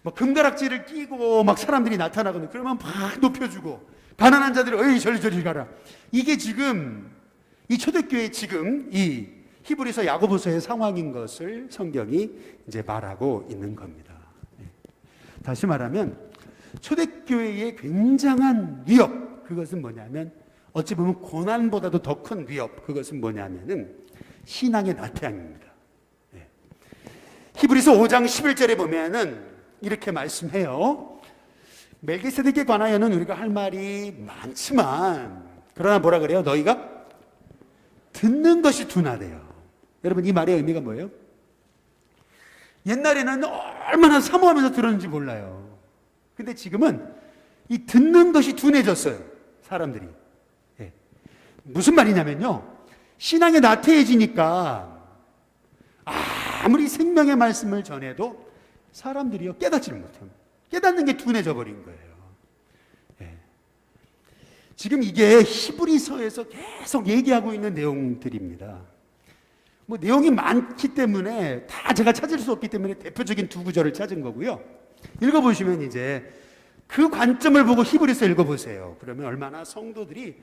A: 뭐 금가락지를 끼고 막 사람들이 나타나거든요. 그러면 막 높여주고, 가난한 자들이 어이 저리 가라. 이게 지금 이 초대교회 지금 이 히브리서 야고보서의 상황인 것을 성경이 이제 말하고 있는 겁니다. 다시 말하면 초대교회의 굉장한 위협, 그것은 뭐냐면, 어찌 보면 고난보다도 더 큰 위협, 그것은 뭐냐면은 신앙의 나태함입니다. 히브리서 5장 11절에 보면은 이렇게 말씀해요. 멜기세덱에 관하여는 우리가 할 말이 많지만, 그러나 뭐라 그래요? 너희가 듣는 것이 둔하대요. 여러분, 이 말의 의미가 뭐예요? 옛날에는 얼마나 사모하면서 들었는지 몰라요. 근데 지금은 이 듣는 것이 둔해졌어요, 사람들이. 무슨 말이냐면요, 신앙에 나태해지니까 아무리 생명의 말씀을 전해도 사람들이요 깨닫지를 못해요. 깨닫는 게 둔해져 버린 거예요. 지금 이게 히브리서에서 계속 얘기하고 있는 내용들입니다. 뭐 내용이 많기 때문에 다 제가 찾을 수 없기 때문에 대표적인 두 구절을 찾은 거고요. 읽어보시면 이제 그 관점을 보고 히브리서 읽어보세요. 그러면 얼마나 성도들이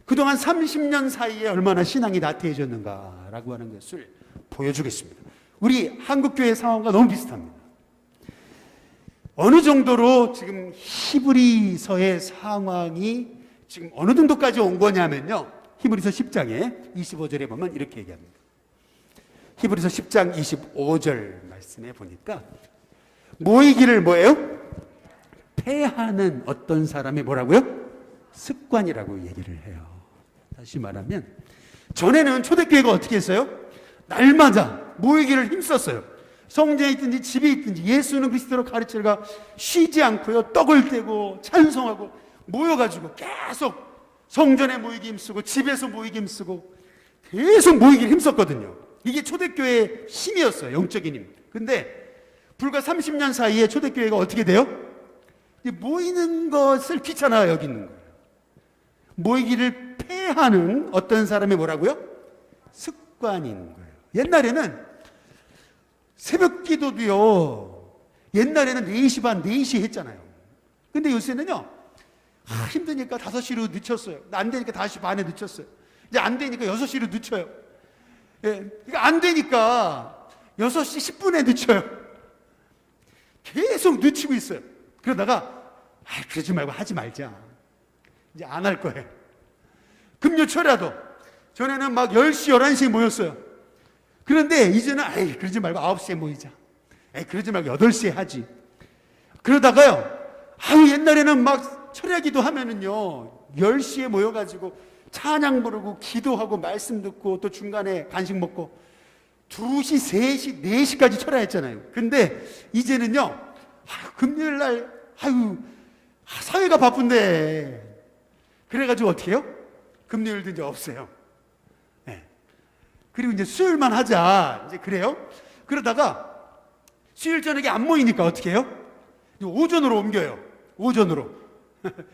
A: 그동안 30년 사이에 얼마나 신앙이 나태해졌는가라고 하는 것을 보여주겠습니다. 우리 한국교회 상황과 너무 비슷합니다. 어느 정도로 지금 히브리서의 상황이 지금 어느 정도까지 온 거냐면요, 히브리서 10장에 25절에 보면 이렇게 얘기합니다. 히브리서 10장 25절 말씀에 보니까 모이기를 뭐예요? 패하는 어떤 사람의 뭐라고요? 습관이라고 얘기를 해요. 다시 말하면 전에는 초대교회가 어떻게 했어요? 날마다 모이기를 힘썼어요. 성전에 있든지 집에 있든지 예수는 그리스도로 가르치려가 쉬지 않고요, 떡을 떼고 찬송하고 모여가지고 계속 성전에 모이기 힘쓰고 집에서 모이기 힘쓰고 계속 모이기 힘썼거든요. 이게 초대교회의 힘이었어요, 영적인 힘. 근데 불과 30년 사이에 초대교회가 어떻게 돼요? 모이는 것을 귀찮아 여기는 거예요. 모이기를 패하는 어떤 사람의 뭐라고요? 습관인 거예요. 옛날에는 새벽 기도도요, 옛날에는 4시 반, 4시에 했잖아요. 근데 요새는요, 힘드니까 5시로 늦췄어요. 안 되니까 5시 반에 늦췄어요. 이제 안 되니까 6시로 늦춰요. 예, 이거 안 되니까 6시 10분에 늦춰요. 계속 늦추고 있어요. 그러다가 그러지 말고 하지 말자. 이제 안 할 거예요. 금요초라도 전에는 막 10시, 11시에 모였어요. 그런데 이제는 그러지 말고 9시에 모이자. 그러지 말고 8시에 하지. 그러다가요, 옛날에는 막 철야기도 하면은요, 10시에 모여가지고 찬양 부르고 기도하고 말씀 듣고 또 중간에 간식 먹고 2시, 3시, 4시까지 철야했잖아요. 근데 이제는요, 금요일 날, 사회가 바쁜데. 그래가지고 어떻게 해요? 금요일도 이제 없어요. 네. 그리고 이제 수요일만 하자. 이제 그래요? 그러다가 수요일 저녁에 안 모이니까 어떻게 해요? 오전으로 옮겨요. 오전으로.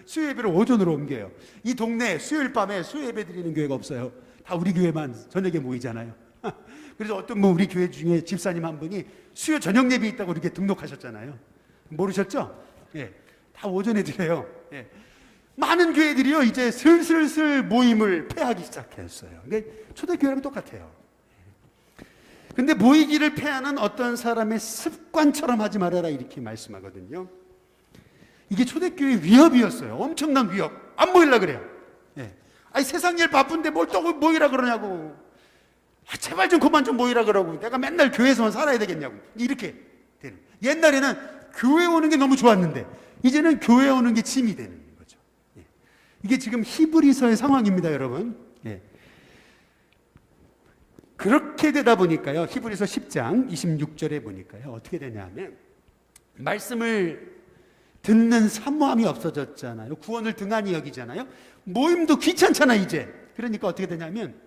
A: 수요 예배를 오전으로 옮겨요. 이 동네에 수요일 밤에 수요 예배 드리는 교회가 없어요. 다 우리 교회만 저녁에 모이잖아요. 그래서 어떤 우리 교회 중에 집사님 한 분이 수요 저녁 예배 있다고 이렇게 등록하셨잖아요. 모르셨죠? 예. 다 오전에 드려요. 예. 많은 교회들이요, 이제 슬슬 모임을 폐하기 시작했어요. 그러니까 초대교회랑 똑같아요. 근데 모이기를 폐하는 어떤 사람의 습관처럼 하지 말아라, 이렇게 말씀하거든요. 이게 초대교회의 위협이었어요. 엄청난 위협. 안 모이려고 그래요. 예. 세상 일 바쁜데 뭘 또 모이라 그러냐고. 제발 좀 그만 좀 모이라 그러고. 내가 맨날 교회에서만 살아야 되겠냐고. 이렇게 되는. 옛날에는 교회 오는 게 너무 좋았는데 이제는 교회 오는 게 짐이 되는 거죠. 예. 이게 지금 히브리서의 상황입니다, 여러분. 예. 그렇게 되다 보니까요, 히브리서 10장 26절에 보니까요, 어떻게 되냐면 말씀을 듣는 사모함이 없어졌잖아요. 구원을 등한히 여기잖아요. 모임도 귀찮잖아 이제. 그러니까 어떻게 되냐면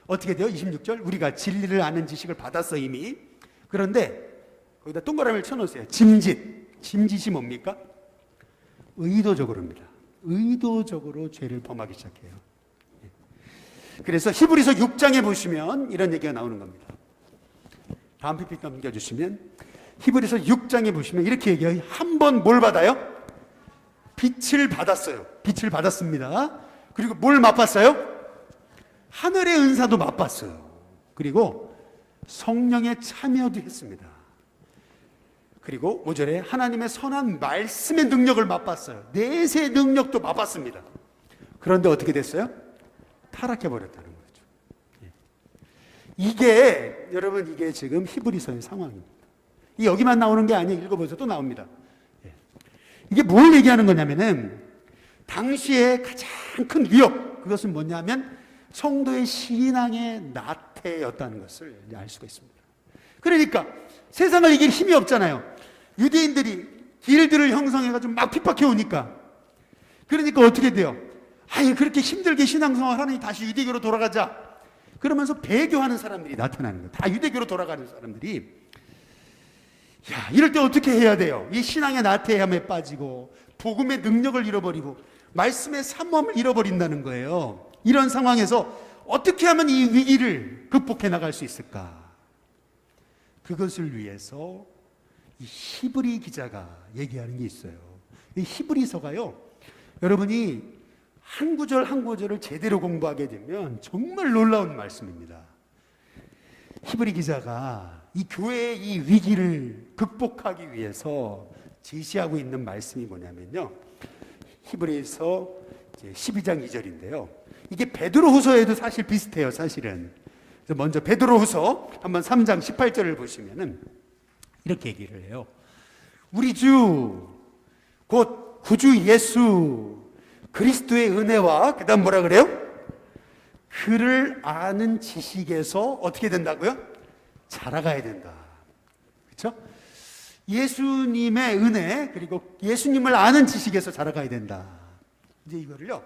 A: 어떻게 돼요? 26절, 우리가 진리를 아는 지식을 받았어 이미. 그런데 거기다 동그라미를 쳐놓으세요. 짐짓이 뭡니까? 의도적으로입니다. 의도적으로 죄를 범하기 시작해요. 그래서 히브리서 6장에 보시면 이런 얘기가 나오는 겁니다. 다음 PPT 넘겨주시면 히브리서 6장에 보시면 이렇게 얘기해요. 한 번 뭘 받아요? 빛을 받았어요. 빛을 받았습니다. 그리고 뭘 맛봤어요? 하늘의 은사도 맛봤어요. 그리고 성령의 참여도 했습니다. 그리고 5절에 하나님의 선한 말씀의 능력을 맛봤어요. 내세의 능력도 맛봤습니다. 그런데 어떻게 됐어요? 타락해버렸다는 거죠. 이게 여러분, 이게 지금 히브리서의 상황입니다. 이 여기만 나오는 게 아니에요. 읽어보세요. 또 나옵니다. 이게 뭘 얘기하는 거냐면은 당시에 가장 큰 위협, 그것은 뭐냐면 성도의 신앙의 나태였다는 것을 알 수가 있습니다. 그러니까 세상을 이길 힘이 없잖아요. 유대인들이 길들을 형성해가지고 막 핍박해 오니까. 그러니까 어떻게 돼요? 그렇게 힘들게 신앙생활 하느니 다시 유대교로 돌아가자. 그러면서 배교하는 사람들이 나타나는 거예요. 다 유대교로 돌아가는 사람들이. 이럴 때 어떻게 해야 돼요? 이 신앙의 나태함에 빠지고 복음의 능력을 잃어버리고 말씀의 사모함을 잃어버린다는 거예요. 이런 상황에서 어떻게 하면 이 위기를 극복해 나갈 수 있을까? 그것을 위해서 이 히브리 기자가 얘기하는 게 있어요. 이 히브리서가요, 여러분이 한 구절 한 구절을 제대로 공부하게 되면 정말 놀라운 말씀입니다. 히브리 기자가 이 교회의 이 위기를 극복하기 위해서 제시하고 있는 말씀이 뭐냐면요, 히브리서 12장 2절인데요. 이게 베드로후서에도 사실 비슷해요, 사실은. 그래서 먼저 베드로후서 한번 3장 18절을 보시면은 이렇게 얘기를 해요. 우리 주 곧 구주 예수 그리스도의 은혜와 그다음 뭐라 그래요? 그를 아는 지식에서 어떻게 된다고요? 자라가야 된다. 그렇죠? 예수님의 은혜 그리고 예수님을 아는 지식에서 자라가야 된다. 이제 이거를요,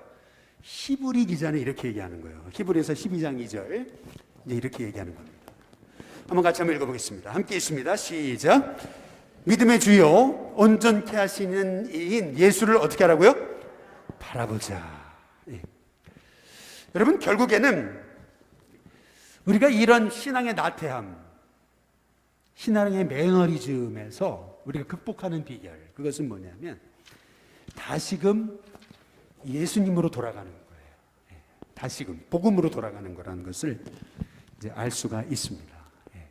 A: 히브리 기자는 이렇게 얘기하는 거예요. 히브리서 12장 2절 이제 이렇게 얘기하는 겁니다. 한번 같이 한번 읽어보겠습니다. 함께 있습니다. 시작. 믿음의 주요 온전케 하시는 이인 예수를 어떻게 하라고요? 바라보자. 예. 여러분, 결국에는 우리가 이런 신앙의 나태함, 신앙의 매너리즘에서 우리가 극복하는 비결, 그것은 뭐냐면 다시금 예수님으로 돌아가는 거예요. 다시금 복음으로 돌아가는 거라는 것을 이제 알 수가 있습니다. 예.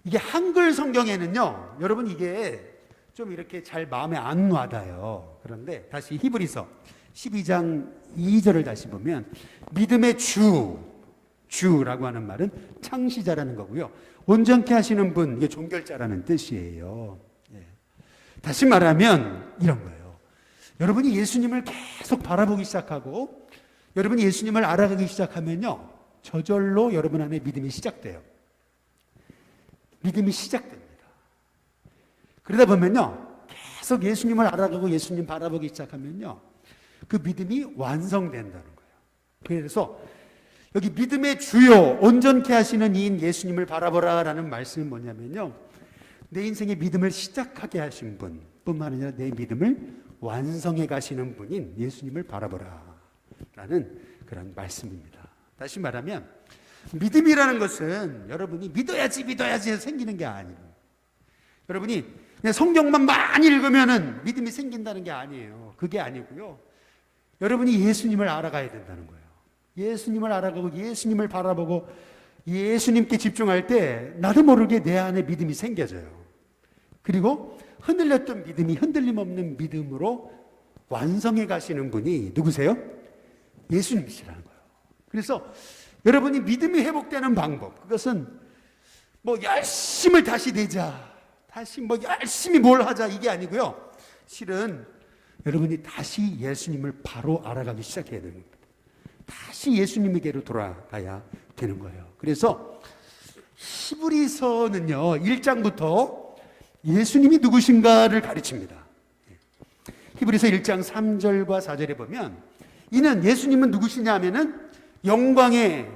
A: 이게 한글 성경에는요, 여러분 이게 좀 이렇게 잘 마음에 안 와닿아요. 그런데 다시 히브리서 12장 2절을 다시 보면 믿음의 주라고 하는 말은 창시자라는 거고요. 온전케 하시는 분, 이게 종결자라는 뜻이에요. 예. 다시 말하면 이런 거예요. 여러분이 예수님을 계속 바라보기 시작하고 여러분이 예수님을 알아가기 시작하면요, 저절로 여러분 안에 믿음이 시작돼요. 믿음이 시작됩니다. 그러다 보면요, 계속 예수님을 알아가고 예수님 바라보기 시작하면요, 그 믿음이 완성된다는 거예요. 그래서 여기 믿음의 주요, 온전케 하시는 이인 예수님을 바라보라라는 말씀이 뭐냐면요, 내 인생의 믿음을 시작하게 하신 분 뿐만 아니라 내 믿음을 완성해 가시는 분인 예수님을 바라보라라는 그런 말씀입니다. 다시 말하면 믿음이라는 것은 여러분이 믿어야지 해서 생기는 게 아니에요. 여러분이 그냥 성경만 많이 읽으면은 믿음이 생긴다는 게 아니에요. 그게 아니고요. 여러분이 예수님을 알아가야 된다는 거예요. 예수님을 알아가고 예수님을 바라보고 예수님께 집중할 때 나도 모르게 내 안에 믿음이 생겨져요. 그리고 흔들렸던 믿음이 흔들림 없는 믿음으로 완성해 가시는 분이 누구세요? 예수님이시라는 거예요. 그래서 여러분이 믿음이 회복되는 방법, 그것은 뭐 열심을 다시 내자, 다시 뭐 열심히 뭘 하자, 이게 아니고요. 실은 여러분이 다시 예수님을 바로 알아가기 시작해야 되는 겁니다. 다시 예수님에게로 돌아가야 되는 거예요. 그래서 히브리서는요, 1장부터 예수님이 누구신가를 가르칩니다. 히브리서 1장 3절과 4절에 보면 이는 예수님은 누구시냐 하면은 영광의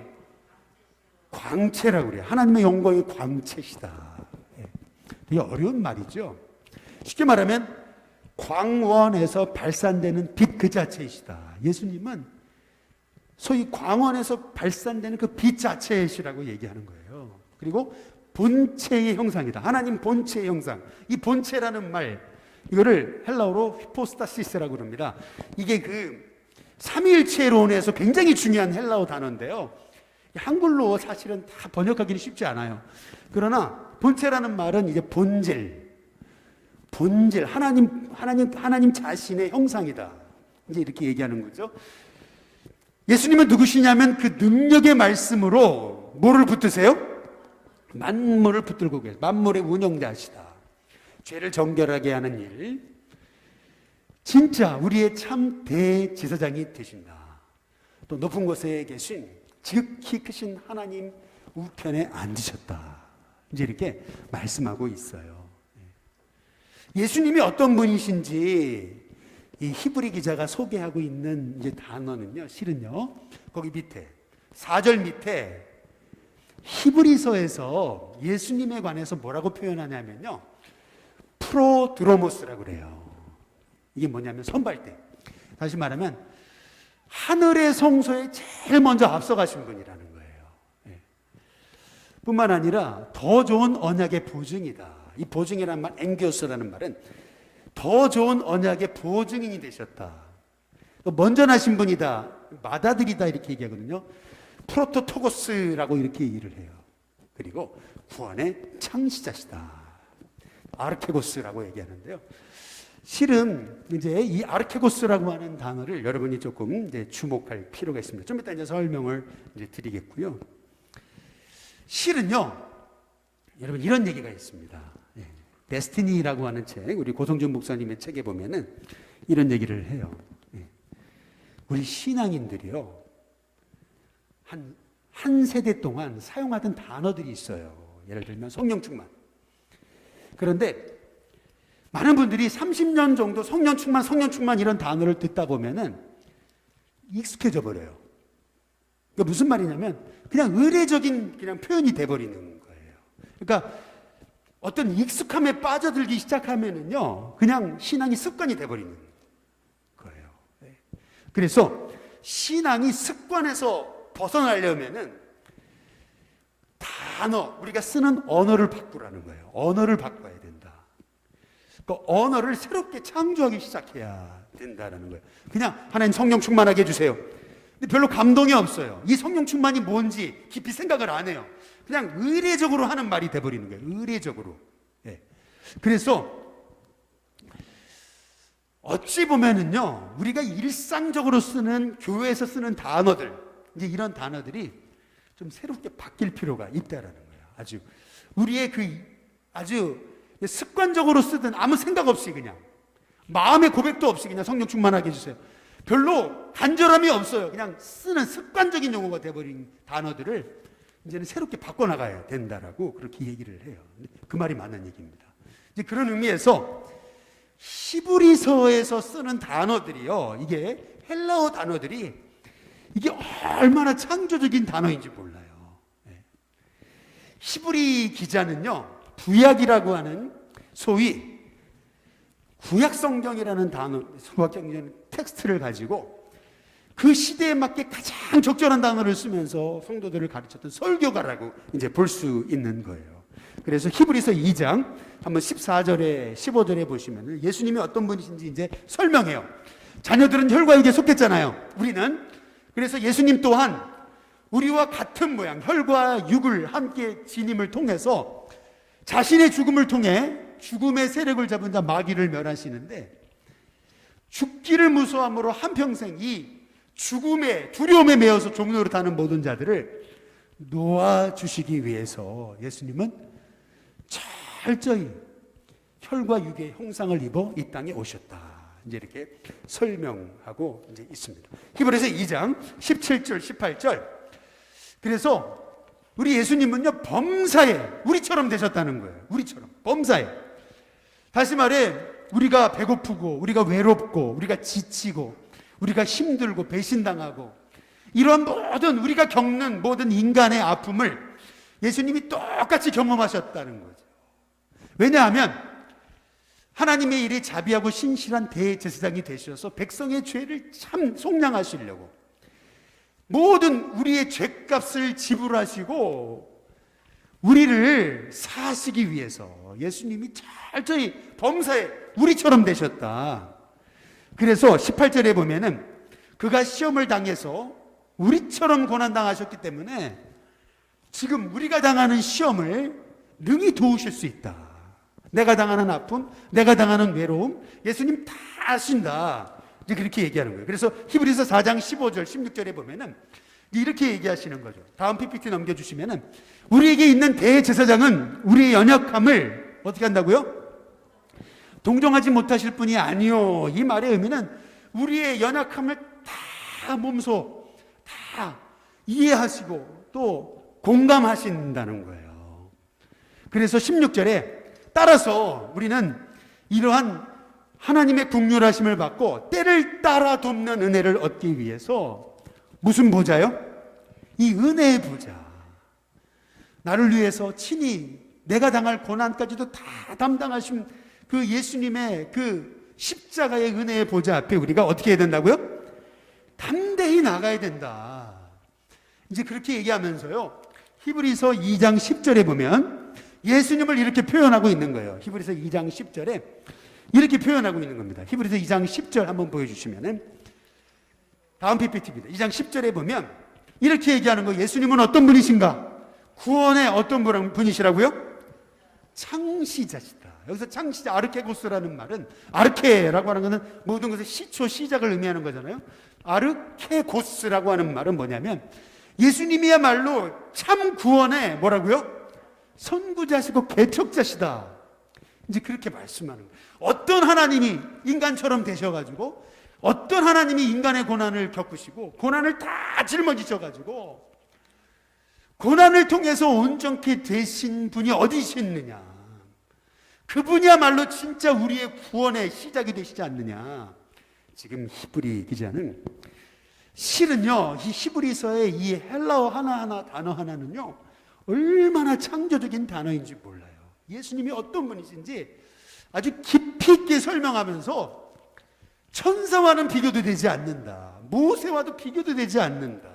A: 광채라고 그래요. 하나님의 영광의 광채시다. 되게 어려운 말이죠. 쉽게 말하면 광원에서 발산되는 빛 그 자체이시다. 예수님은 소위 광원에서 발산되는 그 빛 자체이시라고 얘기하는 거예요. 그리고 본체의 형상이다. 하나님 본체의 형상. 이 본체라는 말, 이거를 헬라어로 히포스타시스라고 그럽니다. 이게 그 삼위일체론에서 굉장히 중요한 헬라어 단어인데요. 한글로 사실은 다 번역하기는 쉽지 않아요. 그러나 본체라는 말은 이제 본질, 하나님 자신의 형상이다. 이제 이렇게 얘기하는 거죠. 예수님은 누구시냐면 그 능력의 말씀으로 뭐를 붙드세요? 만물을 붙들고 계세요. 만물의 운영자시다. 죄를 정결하게 하는 일, 진짜 우리의 참 대제사장이 되신다. 또 높은 곳에 계신 지극히 크신 하나님 우편에 앉으셨다. 이제 이렇게 말씀하고 있어요. 예수님이 어떤 분이신지 이 히브리 기자가 소개하고 있는 이제 단어는요, 실은요, 거기 밑에 4절 밑에 히브리서에서 예수님에 관해서 뭐라고 표현하냐면요, 프로드로모스라고 그래요. 이게 뭐냐면 선발대. 다시 말하면 하늘의 성소에 제일 먼저 앞서가신 분이라는 거예요. 뿐만 아니라 더 좋은 언약의 보증이다. 이 보증이라는 말, 앵교스라는 말은 더 좋은 언약의 보증인이 되셨다. 먼저 나신 분이다, 맏아들이다, 이렇게 얘기하거든요. 프로토토고스라고 이렇게 얘기를 해요. 그리고 구원의 창시자시다, 아르케고스라고 얘기하는데요. 실은 이제 이 아르케고스라고 하는 단어를 여러분이 조금 이제 주목할 필요가 있습니다. 좀 이따 이제 설명을 이제 드리겠고요. 실은요, 여러분 이런 얘기가 있습니다. 데스티니라고 하는 책, 우리 고성준 목사님의 책에 보면은 이런 얘기를 해요. 우리 신앙인들이요, 한 세대 동안 사용하던 단어들이 있어요. 예를 들면 성령 충만. 그런데 많은 분들이 30년 정도 성령 충만 이런 단어를 듣다 보면은 익숙해져 버려요. 그러니까 무슨 말이냐면 그냥 의례적인 그냥 표현이 돼버리는 거예요. 그러니까 어떤 익숙함에 빠져들기 시작하면은요, 그냥 신앙이 습관이 돼버리는 거예요. 그래서 신앙이 습관에서 벗어나려면은 단어, 우리가 쓰는 언어를 바꾸라는 거예요. 언어를 바꿔야 된다. 그 언어를 새롭게 창조하기 시작해야 된다는 거예요. 그냥 하나님 성령 충만하게 해주세요. 근데 별로 감동이 없어요. 이 성령 충만이 뭔지 깊이 생각을 안 해요. 그냥 의례적으로 하는 말이 돼버리는 거예요. 의례적으로. 예. 그래서 어찌 보면은요, 우리가 일상적으로 쓰는, 교회에서 쓰는 단어들, 이제 이런 단어들이 좀 새롭게 바뀔 필요가 있다라는 거예요. 우리의 아주 습관적으로 쓰던, 아무 생각 없이 그냥 마음의 고백도 없이 그냥 성령 충만하게 해주세요. 별로 간절함이 없어요. 그냥 쓰는 습관적인 용어가 돼버린 단어들을 이제는 새롭게 바꿔나가야 된다라고 그렇게 얘기를 해요. 그 말이 맞는 얘기입니다. 이제 그런 의미에서 히브리서에서 쓰는 단어들이요, 이게 헬라어 단어들이 이게 얼마나 창조적인 단어인지 몰라요. 히브리 기자는요, 구약이라고 하는 소위 구약 성경이라는 단어, 구약 성경 텍스트를 가지고 그 시대에 맞게 가장 적절한 단어를 쓰면서 성도들을 가르쳤던 설교가라고 이제 볼 수 있는 거예요. 그래서 히브리서 2장 한번 14절에 15절에 보시면 예수님이 어떤 분이신지 이제 설명해요. 자녀들은 혈과 육에 속했잖아요. 우리는. 그래서 예수님 또한 우리와 같은 모양, 혈과 육을 함께 지님을 통해서 자신의 죽음을 통해 죽음의 세력을 잡은 자 마귀를 멸하시는데, 죽기를 무서함으로 한평생 이 죽음의 두려움에 매여서 종로로 타는 모든 자들을 놓아주시기 위해서 예수님은 철저히 혈과 육의 형상을 입어 이 땅에 오셨다. 이제 이렇게 설명하고 이제 있습니다. 히브리서 2장 17절, 18절. 그래서 우리 예수님은요, 범사에 우리처럼 되셨다는 거예요. 우리처럼 범사에. 다시 말해, 우리가 배고프고 우리가 외롭고 우리가 지치고 우리가 힘들고 배신당하고 이러한 모든 우리가 겪는 모든 인간의 아픔을 예수님이 똑같이 경험하셨다는 거죠. 왜냐하면 하나님의 일이 자비하고 신실한 대제사장이 되셔서 백성의 죄를 참 속량하시려고 모든 우리의 죄값을 지불하시고 우리를 사시기 위해서 예수님이 철저히 범사에 우리처럼 되셨다. 그래서 18절에 보면은 그가 시험을 당해서 우리처럼 고난당하셨기 때문에 지금 우리가 당하는 시험을 능히 도우실 수 있다. 내가 당하는 아픔, 내가 당하는 외로움, 예수님 다 아신다. 이제 그렇게 얘기하는 거예요. 그래서 히브리서 4장 15절, 16절에 보면은 이렇게 얘기하시는 거죠. 다음 PPT 넘겨주시면은 우리에게 있는 대제사장은 우리의 연약함을 어떻게 한다고요? 동정하지 못하실 분이 아니요. 이 말의 의미는 우리의 연약함을 다 몸소 다 이해하시고 또 공감하신다는 거예요. 그래서 16절에 따라서 우리는 이러한 하나님의 긍휼하심을 받고 때를 따라 돕는 은혜를 얻기 위해서 무슨 보좌요? 이 은혜의 보좌. 나를 위해서 친히 내가 당할 고난까지도 다 담당하신 그 예수님의 그 십자가의 은혜의 보좌 앞에 우리가 어떻게 해야 된다고요? 담대히 나가야 된다. 이제 그렇게 얘기하면서요, 히브리서 2장 10절에 보면 예수님을 이렇게 표현하고 있는 거예요. 히브리서 2장 10절에 이렇게 표현하고 있는 겁니다. 히브리서 2장 10절 한번 보여주시면은 다음 PPT입니다. 2장 10절에 보면 이렇게 얘기하는 거예요. 예수님은 어떤 분이신가? 구원의 어떤 분이시라고요? 창시자시다. 여기서 창시자, 아르케고스라는 말은, 아르케라고 하는 것은 모든 것의 시초, 시작을 의미하는 거잖아요. 아르케고스라고 하는 말은 뭐냐면 예수님이야말로 참 구원의 뭐라고요? 선구자시고 개척자시다. 이제 그렇게 말씀하는 거예요. 어떤 하나님이 인간처럼 되셔가지고 어떤 하나님이 인간의 고난을 겪으시고 고난을 다 짊어지셔가지고 고난을 통해서 온전케 되신 분이 어디시 있느냐? 그분이야말로 진짜 우리의 구원의 시작이 되시지 않느냐? 지금 히브리 기자는 실은요, 이 히브리서의 이 헬라어 하나하나 단어 하나는요 얼마나 창조적인 단어인지 몰라요. 예수님이 어떤 분이신지 아주 깊이 있게 설명하면서 천사와는 비교도 되지 않는다. 모세와도 비교도 되지 않는다.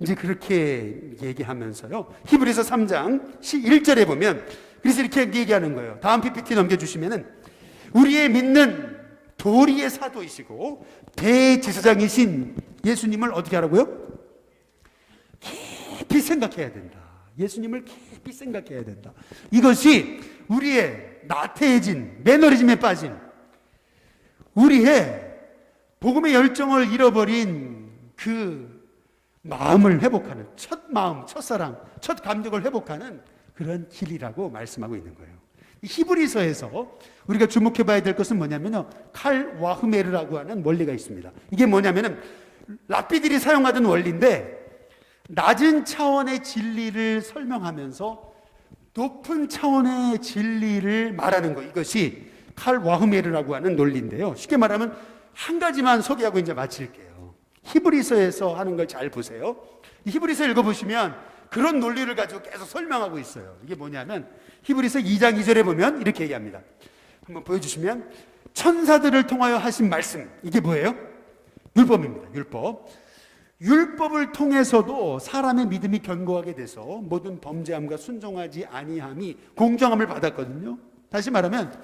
A: 이제 그렇게 얘기하면서요, 히브리서 3장 1절에 보면 그래서 이렇게 얘기하는 거예요. 다음 PPT 넘겨주시면은 우리의 믿는 도리의 사도이시고 대제사장이신 예수님을 어떻게 하라고요? 깊이 생각해야 된다. 예수님을 깊이 생각해야 된다. 이것이 우리의 나태해진, 매너리즘에 빠진, 우리의 복음의 열정을 잃어버린 그 마음을 회복하는, 첫 마음, 첫사랑, 첫 감격을 회복하는 그런 길이라고 말씀하고 있는 거예요. 히브리서에서 우리가 주목해 봐야 될 것은 뭐냐면요, 칼 와흐메르라고 하는 원리가 있습니다. 이게 뭐냐면은 랍비들이 사용하던 원리인데, 낮은 차원의 진리를 설명하면서 높은 차원의 진리를 말하는 거, 이것이 칼 와흐메르라고 하는 논리인데요. 쉽게 말하면 한 가지만 소개하고 이제 마칠게요. 히브리서에서 하는 걸 잘 보세요. 히브리서 읽어보시면 그런 논리를 가지고 계속 설명하고 있어요. 이게 뭐냐면 히브리서 2장 2절에 보면 이렇게 얘기합니다. 한번 보여주시면, 천사들을 통하여 하신 말씀, 이게 뭐예요? 율법입니다. 율법. 율법을 통해서도 사람의 믿음이 견고하게 돼서 모든 범죄함과 순종하지 아니함이 공정함을 받았거든요. 다시 말하면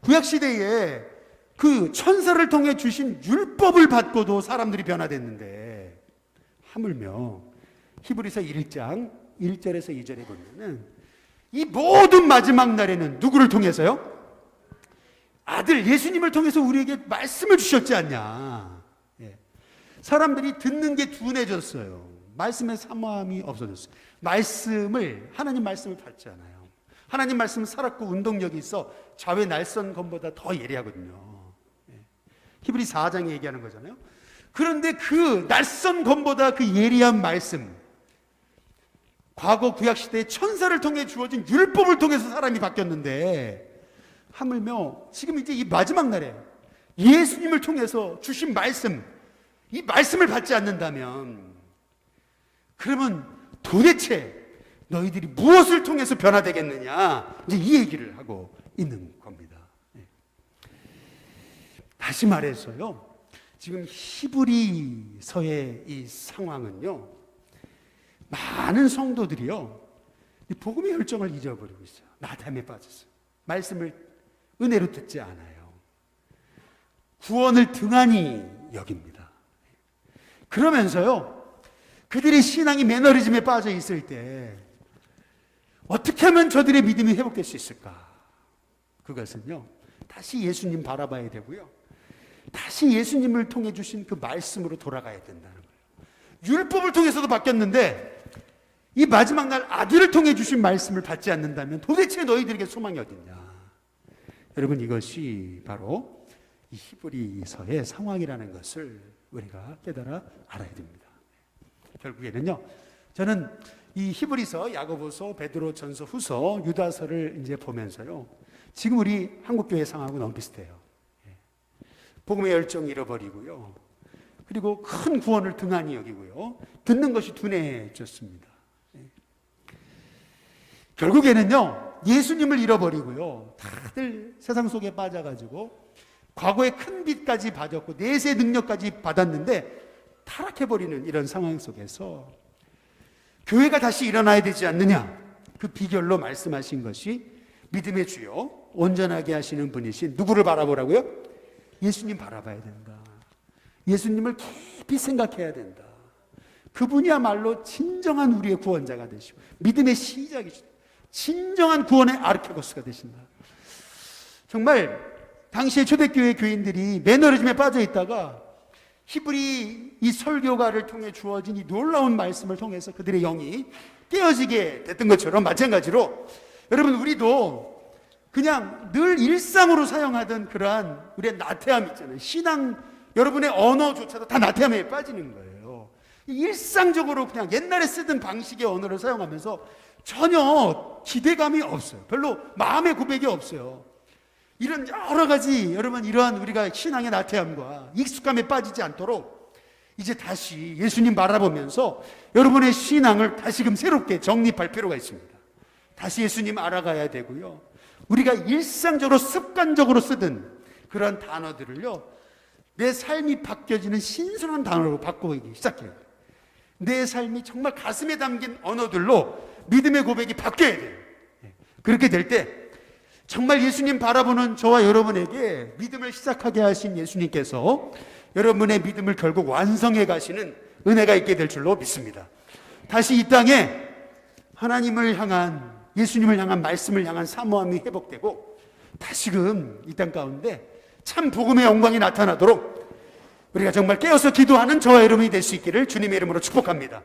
A: 구약시대에 그 천사를 통해 주신 율법을 받고도 사람들이 변화됐는데, 하물며 히브리서 1장 1절에서 2절에 보면은 이 모든 마지막 날에는 누구를 통해서요? 아들 예수님을 통해서 우리에게 말씀을 주셨지 않냐. 사람들이 듣는 게 둔해졌어요. 말씀의 사모함이 없어졌어요. 하나님 말씀을 받지 않아요. 하나님 말씀은 살았고 운동력이 있어 좌회 날선검보다 더 예리하거든요. 히브리 4장에 얘기하는 거잖아요. 그런데 그 날선검보다 그 예리한 말씀, 과거 구약시대에 천사를 통해 주어진 율법을 통해서 사람이 바뀌었는데, 하물며 지금 이제 이 마지막 날에 예수님을 통해서 주신 말씀, 이 말씀을 받지 않는다면, 그러면 도대체 너희들이 무엇을 통해서 변화되겠느냐, 이제 이 얘기를 하고 있는 겁니다. 다시 말해서요, 지금 히브리서의 이 상황은요, 많은 성도들이요, 이 복음의 열정을 잊어버리고 있어요. 나태함에 빠졌어요. 말씀을 은혜로 듣지 않아요. 구원을 등한히 여깁니다. 그러면서요, 그들의 신앙이 매너리즘에 빠져 있을 때 어떻게 하면 저들의 믿음이 회복될 수 있을까? 그것은요, 다시 예수님 바라봐야 되고요, 다시 예수님을 통해 주신 그 말씀으로 돌아가야 된다는 거예요. 율법을 통해서도 바뀌었는데 이 마지막 날 아들을 통해 주신 말씀을 받지 않는다면 도대체 너희들에게 소망이 어딨냐. 여러분, 이것이 바로 이 히브리서의 상황이라는 것을 우리가 깨달아 알아야 됩니다. 결국에는요, 저는 이 히브리서, 야고보서, 베드로전서, 후서, 유다서를 이제 보면서요, 지금 우리 한국교회 상황하고 너무 비슷해요. 복음의 열정 잃어버리고요, 그리고 큰 구원을 등한히 여기고요, 듣는 것이 둔해졌습니다. 결국에는요, 예수님을 잃어버리고요, 다들 세상 속에 빠져가지고 과거의 큰 빚까지 받았고 내세 능력까지 받았는데 타락해버리는 이런 상황 속에서 교회가 다시 일어나야 되지 않느냐, 그 비결로 말씀하신 것이 믿음의 주요 온전하게 하시는 분이신 누구를 바라보라고요? 예수님 바라봐야 된다. 예수님을 깊이 생각해야 된다. 그분이야말로 진정한 우리의 구원자가 되시고 믿음의 시작이시다. 진정한 구원의 아르케고스가 되신다. 정말 당시의 초대교회 교인들이 매너리즘에 빠져 있다가 히브리 이 설교가를 통해 주어진 이 놀라운 말씀을 통해서 그들의 영이 깨어지게 됐던 것처럼, 마찬가지로 여러분, 우리도 그냥 늘 일상으로 사용하던 그러한 우리의 나태함 있잖아요. 신앙, 여러분의 언어조차도 다 나태함에 빠지는 거예요. 일상적으로 그냥 옛날에 쓰던 방식의 언어를 사용하면서 전혀 기대감이 없어요. 별로 마음의 고백이 없어요. 이런 여러 가지, 여러분, 이러한 우리가 신앙의 나태함과 익숙함에 빠지지 않도록 이제 다시 예수님 바라보면서 여러분의 신앙을 다시금 새롭게 정립할 필요가 있습니다. 다시 예수님 알아가야 되고요, 우리가 일상적으로 습관적으로 쓰던 그런 단어들을요, 내 삶이 바뀌어지는 신선한 단어로 바꾸기 시작해요. 내 삶이 정말 가슴에 담긴 언어들로 믿음의 고백이 바뀌어야 돼요. 그렇게 될 때 정말 예수님 바라보는 저와 여러분에게 믿음을 시작하게 하신 예수님께서 여러분의 믿음을 결국 완성해 가시는 은혜가 있게 될 줄로 믿습니다. 다시 이 땅에 하나님을 향한, 예수님을 향한, 말씀을 향한 사모함이 회복되고 다시금 이 땅 가운데 참 복음의 영광이 나타나도록 우리가 정말 깨어서 기도하는 저와 여러분이 될 수 있기를 주님의 이름으로 축복합니다.